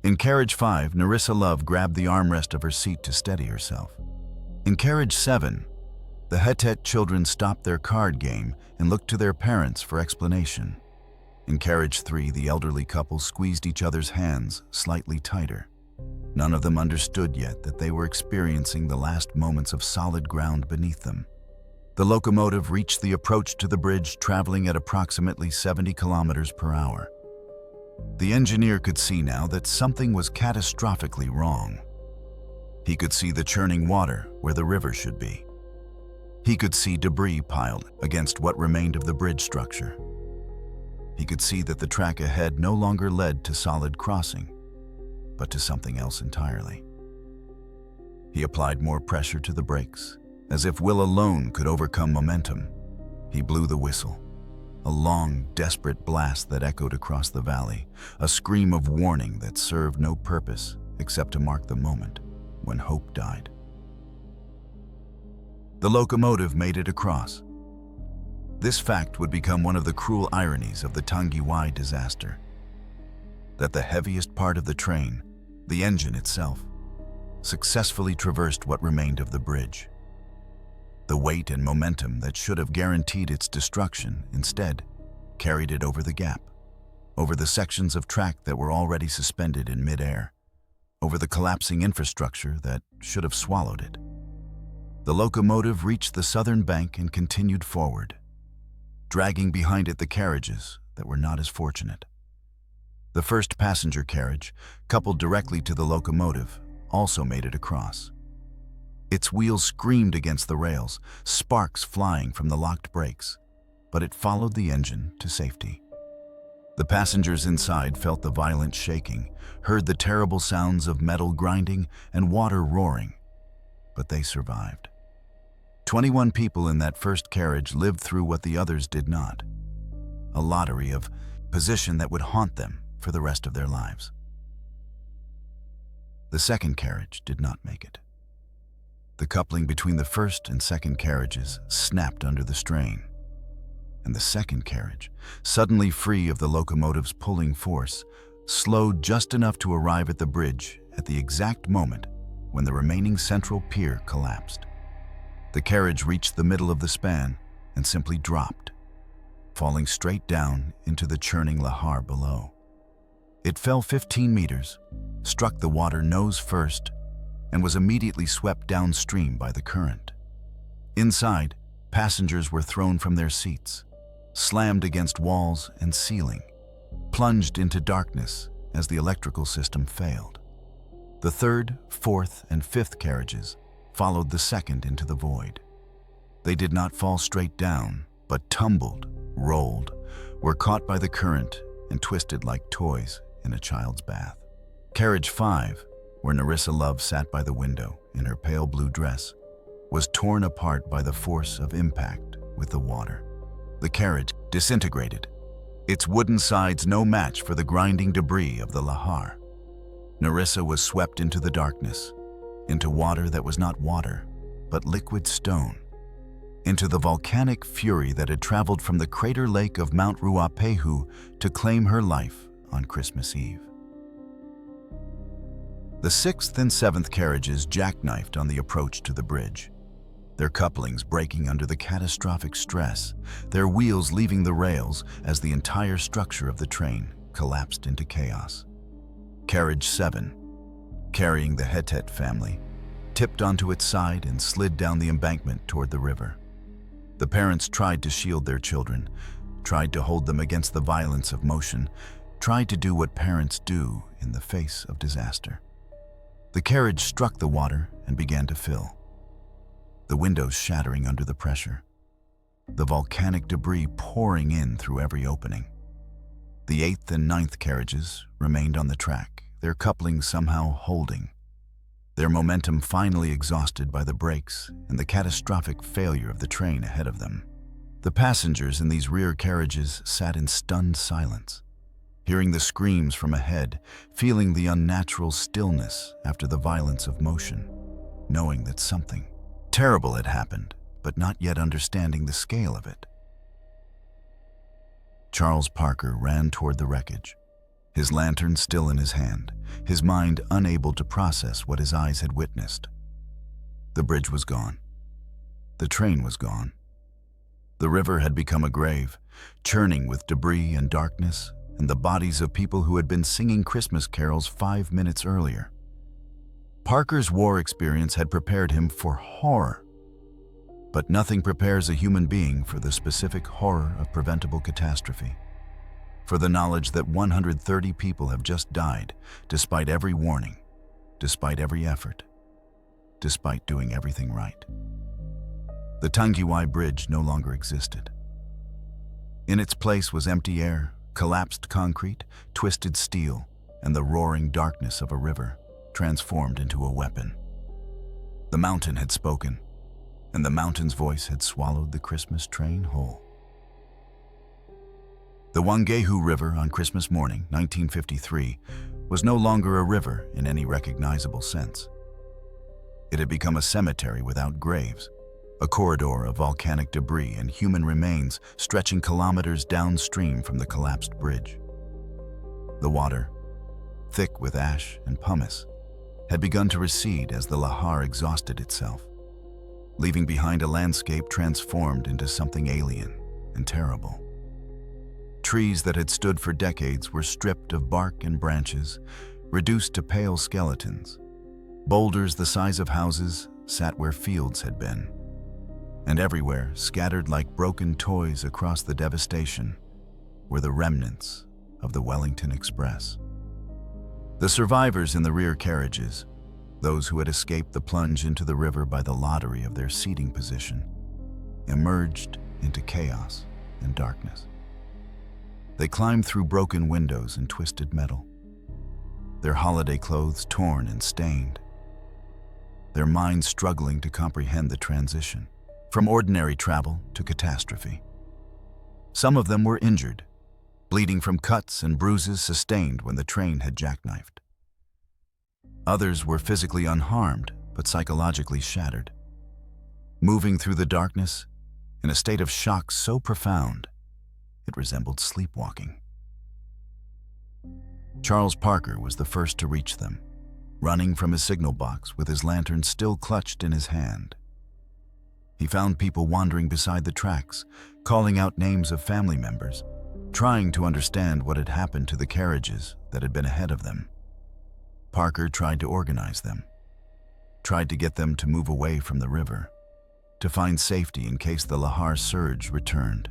In Carriage 5, Narissa Love grabbed the armrest of her seat to steady herself. In Carriage 7, the Hetet children stopped their card game and looked to their parents for explanation. In Carriage 3, the elderly couple squeezed each other's hands slightly tighter. None of them understood yet that they were experiencing the last moments of solid ground beneath them. The locomotive reached the approach to the bridge, traveling at approximately 70 kilometers per hour. The engineer could see now that something was catastrophically wrong. He could see the churning water where the river should be. He could see debris piled against what remained of the bridge structure. He could see that the track ahead no longer led to solid crossing, but to something else entirely. He applied more pressure to the brakes, as if will alone could overcome momentum. He blew the whistle, a long, desperate blast that echoed across the valley, a scream of warning that served no purpose except to mark the moment when hope died. The locomotive made it across. This fact would become one of the cruel ironies of the Tangiwai disaster, that the heaviest part of the train, the engine itself, successfully traversed what remained of the bridge. The weight and momentum that should have guaranteed its destruction instead carried it over the gap, over the sections of track that were already suspended in midair, over the collapsing infrastructure that should have swallowed it. The locomotive reached the southern bank and continued forward, dragging behind it the carriages that were not as fortunate. The first passenger carriage, coupled directly to the locomotive, also made it across. Its wheels screamed against the rails, sparks flying from the locked brakes, but it followed the engine to safety. The passengers inside felt the violent shaking, heard the terrible sounds of metal grinding and water roaring, but they survived. 21 people in that first carriage lived through what the others did not, a lottery of position that would haunt them for the rest of their lives. The second carriage did not make it. The coupling between the first and second carriages snapped under the strain, and the second carriage, suddenly free of the locomotive's pulling force, slowed just enough to arrive at the bridge at the exact moment when the remaining central pier collapsed. The carriage reached the middle of the span and simply dropped, falling straight down into the churning lahar below. It fell 15 meters, struck the water nose first, and was immediately swept downstream by the current. Inside, passengers were thrown from their seats, slammed against walls and ceiling, plunged into darkness as the electrical system failed. The third, fourth, and fifth carriages followed the second into the void. They did not fall straight down, but tumbled, rolled, were caught by the current, and twisted like toys in a child's bath. Carriage 5, where Narissa Love sat by the window in her pale blue dress, was torn apart by the force of impact with the water. The carriage disintegrated, its wooden sides no match for the grinding debris of the lahar. Narissa was swept into the darkness, into water that was not water, but liquid stone, into the volcanic fury that had traveled from the crater lake of Mount Ruapehu to claim her life on Christmas Eve. The sixth and seventh carriages jackknifed on the approach to the bridge, their couplings breaking under the catastrophic stress, their wheels leaving the rails as the entire structure of the train collapsed into chaos. Carriage 7, carrying the Hetet family, tipped onto its side and slid down the embankment toward the river. The parents tried to shield their children, tried to hold them against the violence of motion, tried to do what parents do in the face of disaster. The carriage struck the water and began to fill, the windows shattering under the pressure, the volcanic debris pouring in through every opening. The eighth and ninth carriages remained on the track, their couplings somehow holding, their momentum finally exhausted by the brakes and the catastrophic failure of the train ahead of them. The passengers in these rear carriages sat in stunned silence, hearing the screams from ahead, feeling the unnatural stillness after the violence of motion, knowing that something terrible had happened, but not yet understanding the scale of it. Charles Parker ran toward the wreckage, his lantern still in his hand, his mind unable to process what his eyes had witnessed. The bridge was gone. The train was gone. The river had become a grave, churning with debris and darkness and the bodies of people who had been singing Christmas carols 5 minutes earlier. Parker's war experience had prepared him for horror. But nothing prepares a human being for the specific horror of preventable catastrophe. For the knowledge that 130 people have just died, despite every warning, despite every effort, despite doing everything right. The Tangiwai Bridge no longer existed. In its place was empty air, collapsed concrete, twisted steel, and the roaring darkness of a river, transformed into a weapon. The mountain had spoken, and the mountain's voice had swallowed the Christmas train whole. The Wellington River on Christmas morning, 1953, was no longer a river in any recognizable sense. It had become a cemetery without graves, a corridor of volcanic debris and human remains stretching kilometers downstream from the collapsed bridge. The water, thick with ash and pumice, had begun to recede as the lahar exhausted itself, leaving behind a landscape transformed into something alien and terrible. Trees that had stood for decades were stripped of bark and branches, reduced to pale skeletons. Boulders the size of houses sat where fields had been. And everywhere, scattered like broken toys across the devastation, were the remnants of the Wellington Express. The survivors in the rear carriages, those who had escaped the plunge into the river by the lottery of their seating position, emerged into chaos and darkness. They climbed through broken windows and twisted metal, their holiday clothes torn and stained, their minds struggling to comprehend the transition from ordinary travel to catastrophe. Some of them were injured, bleeding from cuts and bruises sustained when the train had jackknifed. Others were physically unharmed, but psychologically shattered, moving through the darkness in a state of shock so profound it resembled sleepwalking. Charles Parker was the first to reach them, running from his signal box with his lantern still clutched in his hand. He found people wandering beside the tracks, calling out names of family members, trying to understand what had happened to the carriages that had been ahead of them. Parker tried to organize them, tried to get them to move away from the river, to find safety in case the lahar surge returned.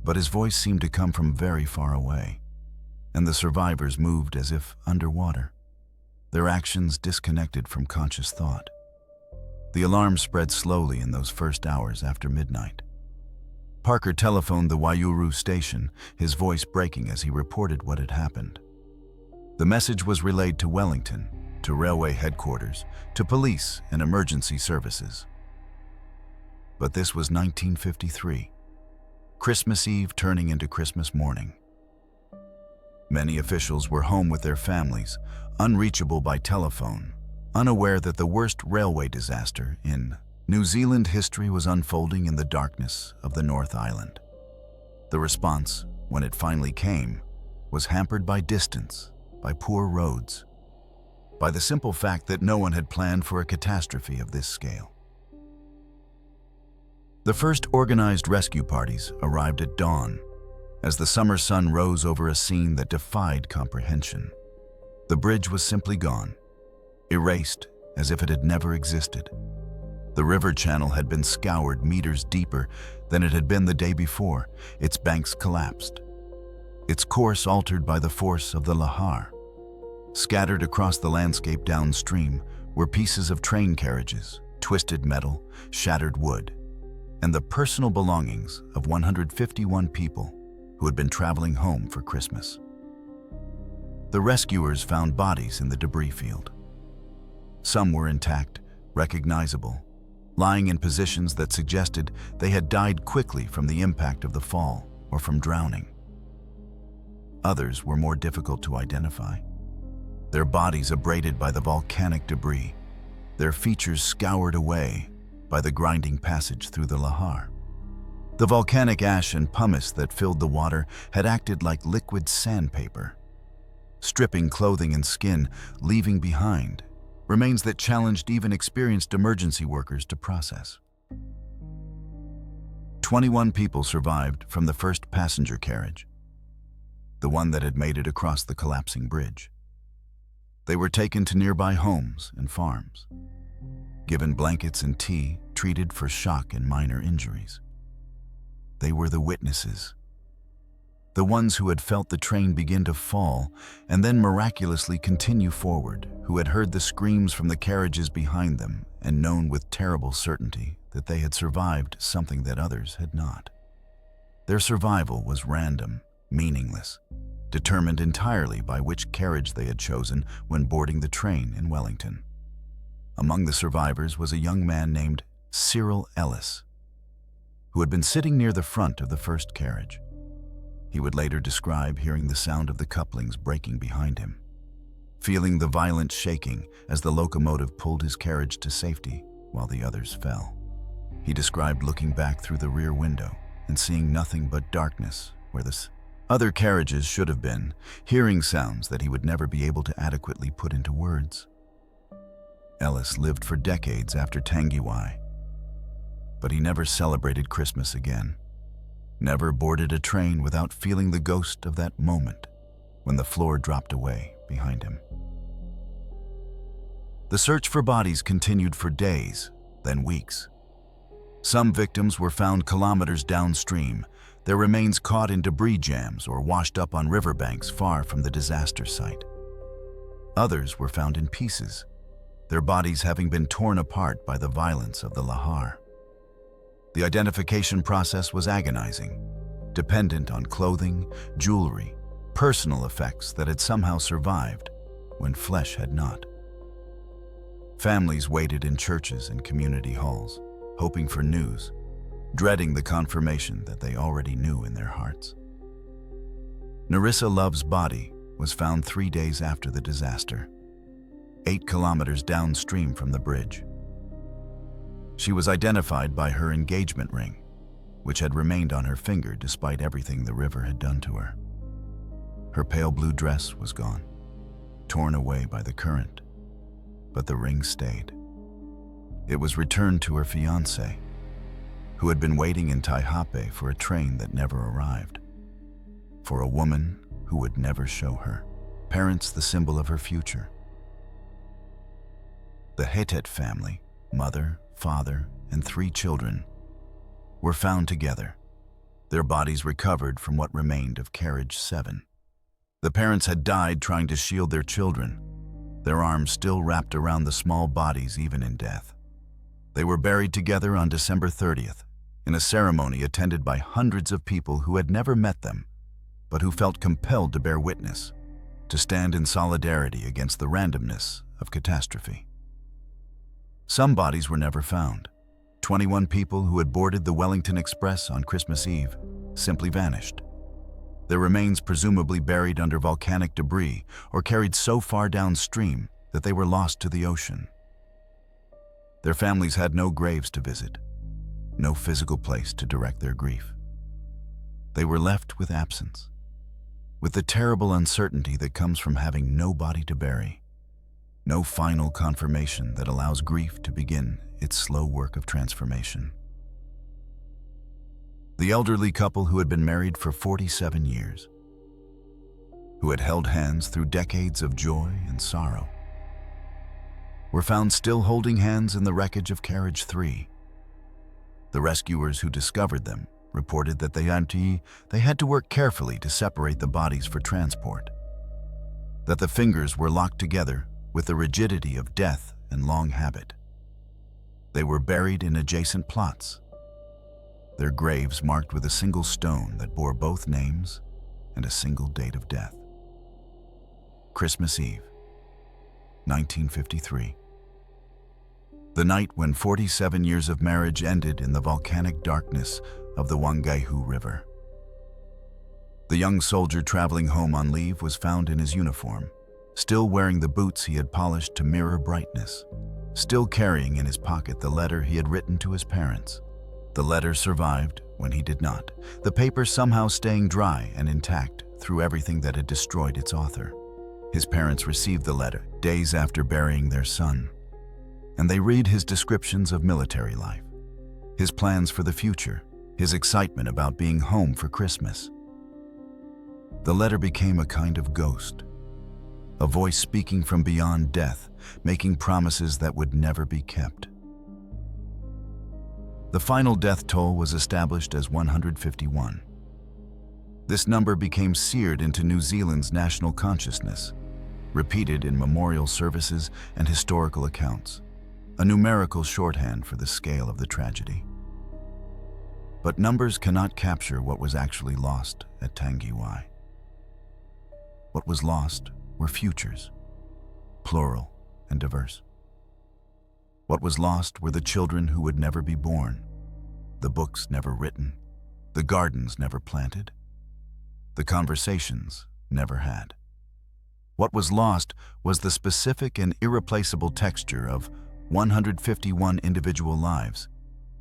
But his voice seemed to come from very far away, and the survivors moved as if underwater, their actions disconnected from conscious thought. The alarm spread slowly in those first hours after midnight. Parker telephoned the Waiuru station, his voice breaking as he reported what had happened. The message was relayed to Wellington, to railway headquarters, to police and emergency services. But this was 1953, Christmas Eve turning into Christmas morning. Many officials were home with their families, unreachable by telephone, unaware that the worst railway disaster in New Zealand history was unfolding in the darkness of the North Island. The response, when it finally came, was hampered by distance, by poor roads, by the simple fact that no one had planned for a catastrophe of this scale. The first organized rescue parties arrived at dawn, as the summer sun rose over a scene that defied comprehension. The bridge was simply gone, erased as if it had never existed. The river channel had been scoured meters deeper than it had been the day before, its banks collapsed, its course altered by the force of the lahar. Scattered across the landscape downstream were pieces of train carriages, twisted metal, shattered wood, and the personal belongings of 151 people who had been traveling home for Christmas. The rescuers found bodies in the debris field. Some were intact, recognizable, lying in positions that suggested they had died quickly from the impact of the fall or from drowning. Others were more difficult to identify, their bodies abraded by the volcanic debris, their features scoured away, by the grinding passage through the lahar. The volcanic ash and pumice that filled the water had acted like liquid sandpaper, stripping clothing and skin, leaving behind remains that challenged even experienced emergency workers to process. 21 people survived from the first passenger carriage, the one that had made it across the collapsing bridge. They were taken to nearby homes and farms, given blankets and tea, treated for shock and minor injuries. They were the witnesses, the ones who had felt the train begin to fall and then miraculously continue forward, who had heard the screams from the carriages behind them and known with terrible certainty that they had survived something that others had not. Their survival was random, meaningless, determined entirely by which carriage they had chosen when boarding the train in Wellington. Among the survivors was a young man named Cyril Ellis, who had been sitting near the front of the first carriage. He would later describe hearing the sound of the couplings breaking behind him, feeling the violent shaking as the locomotive pulled his carriage to safety while the others fell. He described looking back through the rear window and seeing nothing but darkness where the other carriages should have been, hearing sounds that he would never be able to adequately put into words. Ellis lived for decades after Tangiwai, but he never celebrated Christmas again. Never boarded a train without feeling the ghost of that moment when the floor dropped away behind him. The search for bodies continued for days, then weeks. Some victims were found kilometers downstream, their remains caught in debris jams or washed up on riverbanks far from the disaster site. Others were found in pieces, their bodies having been torn apart by the violence of the lahar. The identification process was agonizing, dependent on clothing, jewelry, personal effects that had somehow survived when flesh had not. Families waited in churches and community halls, hoping for news, dreading the confirmation that they already knew in their hearts. Narissa Love's body was found 3 days after the disaster, 8 kilometers downstream from the bridge. She was identified by her engagement ring, which had remained on her finger despite everything the river had done to her. Her pale blue dress was gone, torn away by the current, but the ring stayed. It was returned to her fiancé, who had been waiting in Taihape for a train that never arrived, for a woman who would never show her parents the symbol of her future. The Hetet family, mother, father, and 3 children, were found together, their bodies recovered from what remained of carriage 7. The parents had died trying to shield their children, their arms still wrapped around the small bodies even in death. They were buried together on December 30th, in a ceremony attended by hundreds of people who had never met them, but who felt compelled to bear witness, to stand in solidarity against the randomness of catastrophe. Some bodies were never found. 21 people who had boarded the Wellington Express on Christmas Eve simply vanished, their remains presumably buried under volcanic debris or carried so far downstream that they were lost to the ocean. Their families had no graves to visit, no physical place to direct their grief. They were left with absence, with the terrible uncertainty that comes from having no body to bury, no final confirmation that allows grief to begin its slow work of transformation. The elderly couple who had been married for 47 years, who had held hands through decades of joy and sorrow, were found still holding hands in the wreckage of Carriage 3. The rescuers who discovered them reported that they had to work carefully to separate the bodies for transport, that the fingers were locked together with the rigidity of death and long habit. They were buried in adjacent plots, their graves marked with a single stone that bore both names and a single date of death. Christmas Eve, 1953. The night when 47 years of marriage ended in the volcanic darkness of the Wellington River. The young soldier traveling home on leave was found in his uniform, still wearing the boots he had polished to mirror brightness, still carrying in his pocket the letter he had written to his parents. The letter survived when he did not, the paper somehow staying dry and intact through everything that had destroyed its author. His parents received the letter days after burying their son, and they read his descriptions of military life, his plans for the future, his excitement about being home for Christmas. The letter became a kind of ghost, a voice speaking from beyond death, making promises that would never be kept. The final death toll was established as 151. This number became seared into New Zealand's national consciousness, repeated in memorial services and historical accounts, a numerical shorthand for the scale of the tragedy. But numbers cannot capture what was actually lost at Tangiwai. What was lost were futures, plural and diverse. What was lost were the children who would never be born, the books never written, the gardens never planted, the conversations never had. What was lost was the specific and irreplaceable texture of 151 individual lives,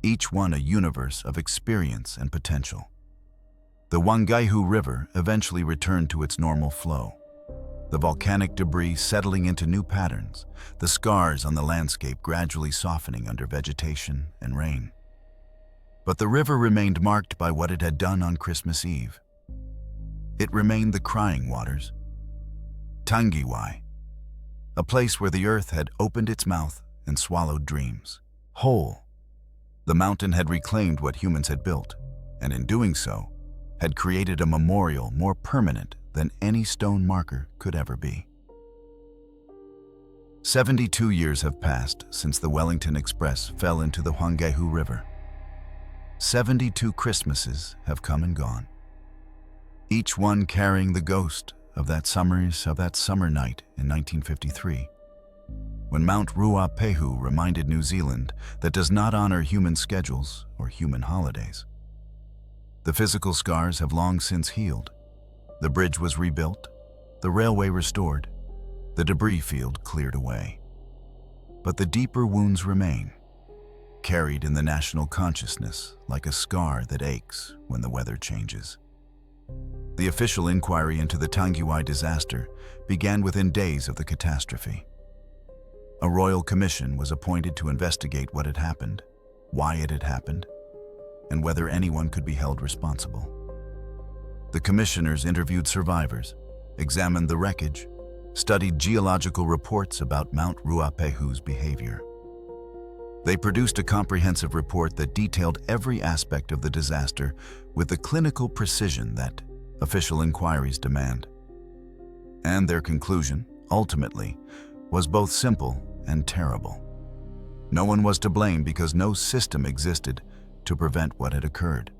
each one a universe of experience and potential. The Wellington River eventually returned to its normal flow, the volcanic debris settling into new patterns, the scars on the landscape gradually softening under vegetation and rain. But the river remained marked by what it had done on Christmas Eve. It remained the crying waters, Tangiwai, a place where the earth had opened its mouth and swallowed dreams. Whole, the mountain had reclaimed what humans had built, and in doing so, had created a memorial more permanent than any stone marker could ever be. 72 years have passed since the Wellington Express fell into the Wellington River. 72 Christmases have come and gone, each one carrying the ghost of that summer night in 1953, when Mount Ruapehu reminded New Zealand that does not honor human schedules or human holidays. The physical scars have long since healed. The bridge was rebuilt, the railway restored, the debris field cleared away. But the deeper wounds remain, carried in the national consciousness like a scar that aches when the weather changes. The official inquiry into the Tangiwai disaster began within days of the catastrophe. A royal commission was appointed to investigate what had happened, why it had happened, and whether anyone could be held responsible. The commissioners interviewed survivors, examined the wreckage, studied geological reports about Mount Ruapehu's behavior. They produced a comprehensive report that detailed every aspect of the disaster with the clinical precision that official inquiries demand. And their conclusion, ultimately, was both simple and terrible. No one was to blame because no system existed to prevent what had occurred.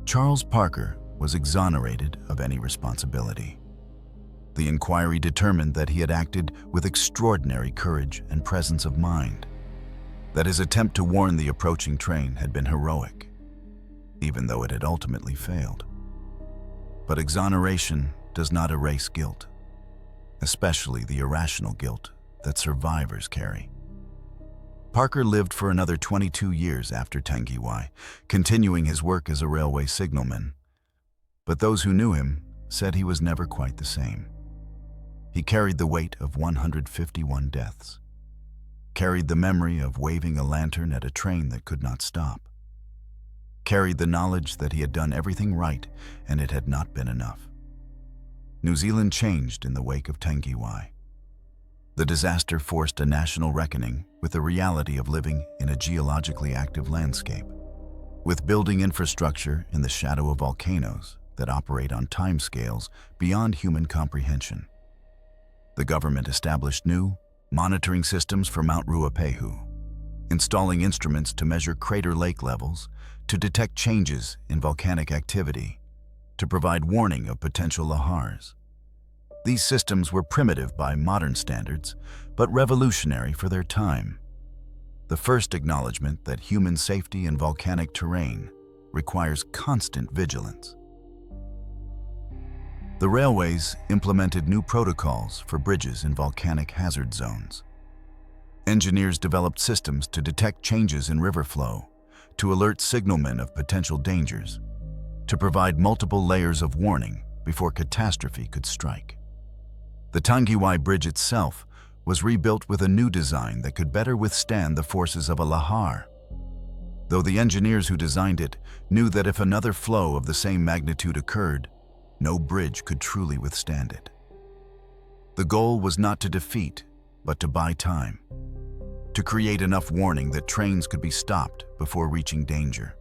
Charles Parker was exonerated of any responsibility. The inquiry determined that he had acted with extraordinary courage and presence of mind, that his attempt to warn the approaching train had been heroic, even though it had ultimately failed. But exoneration does not erase guilt, especially the irrational guilt that survivors carry. Parker lived for another 22 years after Tangiwai, continuing his work as a railway signalman. But those who knew him said he was never quite the same. He carried the weight of 151 deaths, carried the memory of waving a lantern at a train that could not stop, carried the knowledge that he had done everything right and it had not been enough. New Zealand changed in the wake of Tangiwai. The disaster forced a national reckoning with the reality of living in a geologically active landscape, with building infrastructure in the shadow of volcanoes that operate on timescales beyond human comprehension. The government established new, monitoring systems for Mount Ruapehu, installing instruments to measure crater lake levels, to detect changes in volcanic activity, to provide warning of potential lahars. These systems were primitive by modern standards, but revolutionary for their time. The first acknowledgement that human safety in volcanic terrain requires constant vigilance. The railways implemented new protocols for bridges in volcanic hazard zones, Engineers developed systems to detect changes in river flow, to alert signalmen of potential dangers, to provide multiple layers of warning before catastrophe could strike. The Tangiwai Bridge itself was rebuilt with a new design that could better withstand the forces of a lahar, though the engineers who designed it knew that if another flow of the same magnitude occurred, no bridge could truly withstand it. The goal was not to defeat, but to buy time, to create enough warning that trains could be stopped before reaching danger.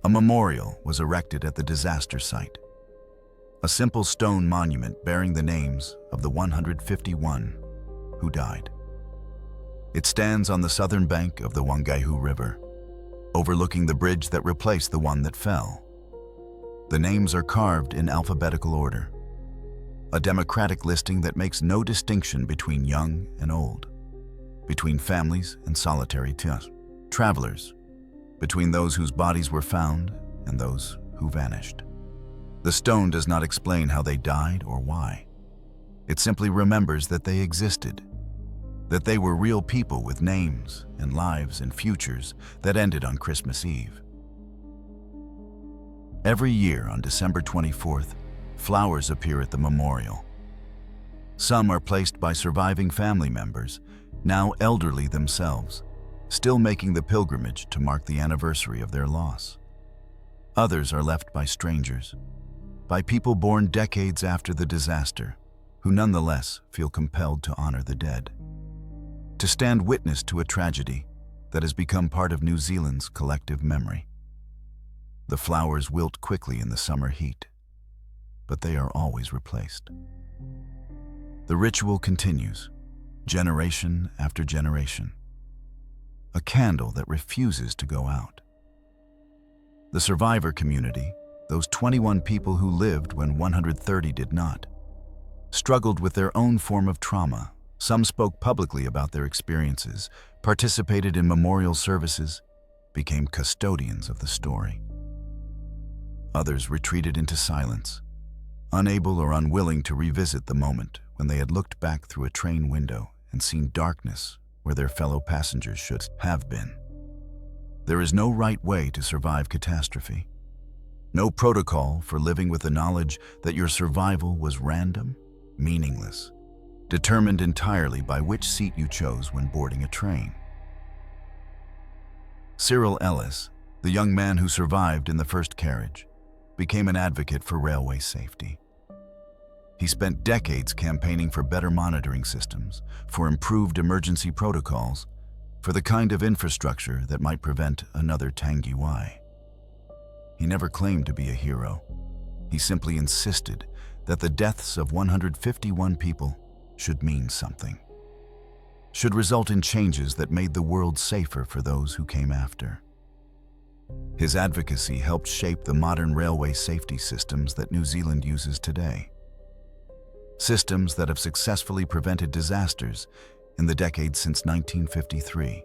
A memorial was erected at the disaster site, a simple stone monument bearing the names of the 151 who died. It stands on the southern bank of the Wellington River, overlooking the bridge that replaced the one that fell. The names are carved in alphabetical order, a democratic listing that makes no distinction between young and old, between families and solitary travelers, between those whose bodies were found and those who vanished. The stone does not explain how they died or why. It simply remembers that they existed, that they were real people with names and lives and futures that ended on Christmas Eve. Every year on December 24th, flowers appear at the memorial. Some are placed by surviving family members, now elderly themselves, still making the pilgrimage to mark the anniversary of their loss. Others are left by strangers, by people born decades after the disaster, who nonetheless feel compelled to honor the dead, to stand witness to a tragedy that has become part of New Zealand's collective memory. The flowers wilt quickly in the summer heat, but they are always replaced. The ritual continues, generation after generation, a candle that refuses to go out. The survivor community, those 21 people who lived when 130 did not, struggled with their own form of trauma. Some spoke publicly about their experiences, participated in memorial services, became custodians of the story. Others retreated into silence, unable or unwilling to revisit the moment when they had looked back through a train window and seen darkness where their fellow passengers should have been. There is no right way to survive catastrophe, no protocol for living with the knowledge that your survival was random, meaningless, determined entirely by which seat you chose when boarding a train. Cyril Ellis, the young man who survived in the first carriage, became an advocate for railway safety. He spent decades campaigning for better monitoring systems, for improved emergency protocols, for the kind of infrastructure that might prevent another Tangiwai. He never claimed to be a hero. He simply insisted that the deaths of 151 people should mean something, should result in changes that made the world safer for those who came after. His advocacy helped shape the modern railway safety systems that New Zealand uses today. Systems that have successfully prevented disasters in the decades since 1953.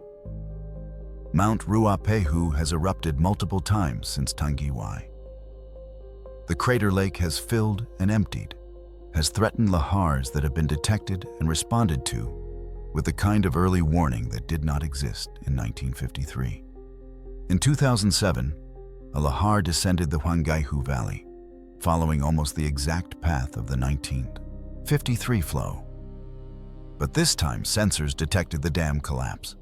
Mount Ruapehu has erupted multiple times since Tangiwai. The crater lake has filled and emptied, has threatened lahars that have been detected and responded to with the kind of early warning that did not exist in 1953. In 2007, a lahar descended the Wellington Valley, following almost the exact path of the 1953 flow. But this time, sensors detected the dam collapse.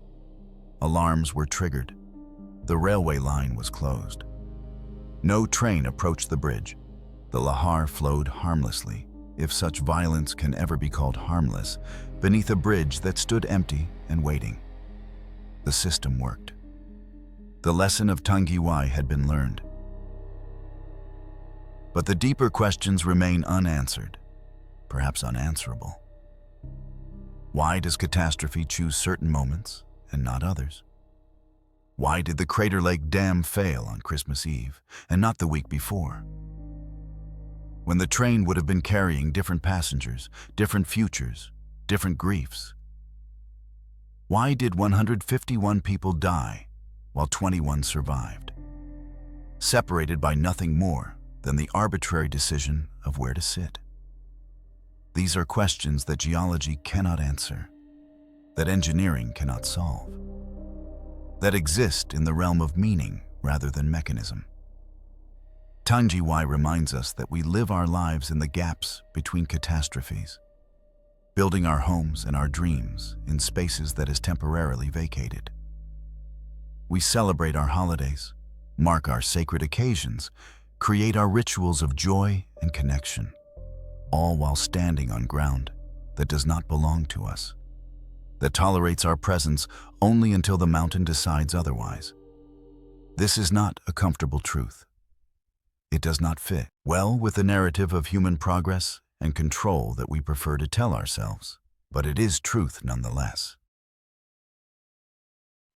Alarms were triggered. The railway line was closed. No train approached the bridge. The lahar flowed harmlessly, if such violence can ever be called harmless, beneath a bridge that stood empty and waiting. The system worked. The lesson of Tangiwai had been learned. But the deeper questions remain unanswered, perhaps unanswerable. Why does catastrophe choose certain moments and not others? Why did the Crater Lake Dam fail on Christmas Eve and not the week before, when the train would have been carrying different passengers, different futures, different griefs? Why did 151 people die while 21 survived, separated by nothing more than the arbitrary decision of where to sit? These are questions that geology cannot answer, that engineering cannot solve, that exist in the realm of meaning rather than mechanism. Tangiwai reminds us that we live our lives in the gaps between catastrophes, building our homes and our dreams in spaces that is temporarily vacated. We celebrate our holidays, mark our sacred occasions, create our rituals of joy and connection, all while standing on ground that does not belong to us, that tolerates our presence only until the mountain decides otherwise. This is not a comfortable truth. It does not fit well with the narrative of human progress and control that we prefer to tell ourselves, but it is truth nonetheless.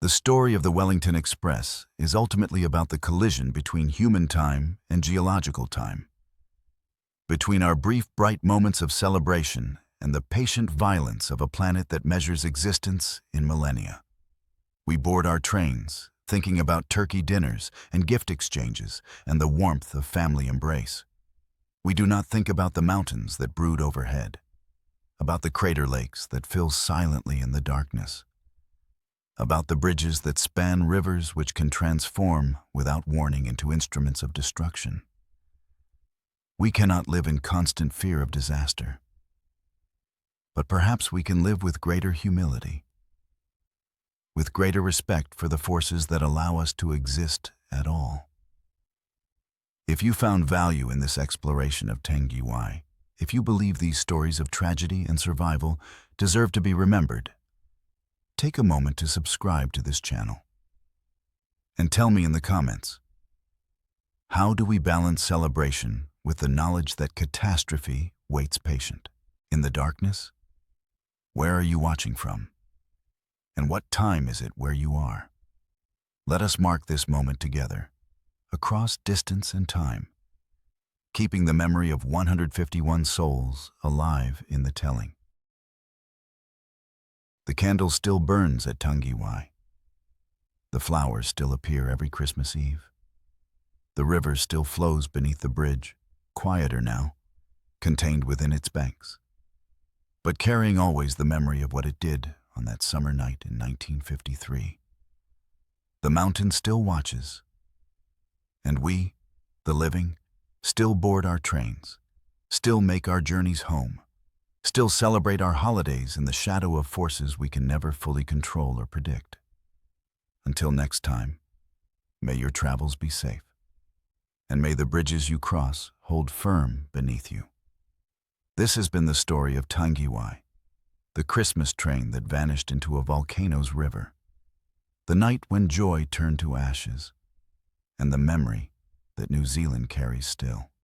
The story of the Wellington Express is ultimately about the collision between human time and geological time, between our brief, bright moments of celebration and the patient violence of a planet that measures existence in millennia. We board our trains, thinking about turkey dinners and gift exchanges and the warmth of family embrace. We do not think about the mountains that brood overhead, about the crater lakes that fill silently in the darkness, about the bridges that span rivers which can transform without warning into instruments of destruction. We cannot live in constant fear of disaster, but perhaps we can live with greater humility, with greater respect for the forces that allow us to exist at all. If you found value in this exploration of Tangiwai, if you believe these stories of tragedy and survival deserve to be remembered, take a moment to subscribe to this channel. And tell me in the comments, how do we balance celebration with the knowledge that catastrophe waits patient? In the darkness? Where are you watching from? And what time is it where you are? Let us mark this moment together, across distance and time, keeping the memory of 151 souls alive in the telling. The candle still burns at Tangiwai. The flowers still appear every Christmas Eve. The river still flows beneath the bridge, quieter now, contained within its banks, but carrying always the memory of what it did on that summer night in 1953. The mountain still watches, and we, the living, still board our trains, still make our journeys home, still celebrate our holidays in the shadow of forces we can never fully control or predict. Until next time, may your travels be safe, and may the bridges you cross hold firm beneath you. This has been the story of Tangiwai, the Christmas train that vanished into a volcano's river, the night when joy turned to ashes, and the memory that New Zealand carries still.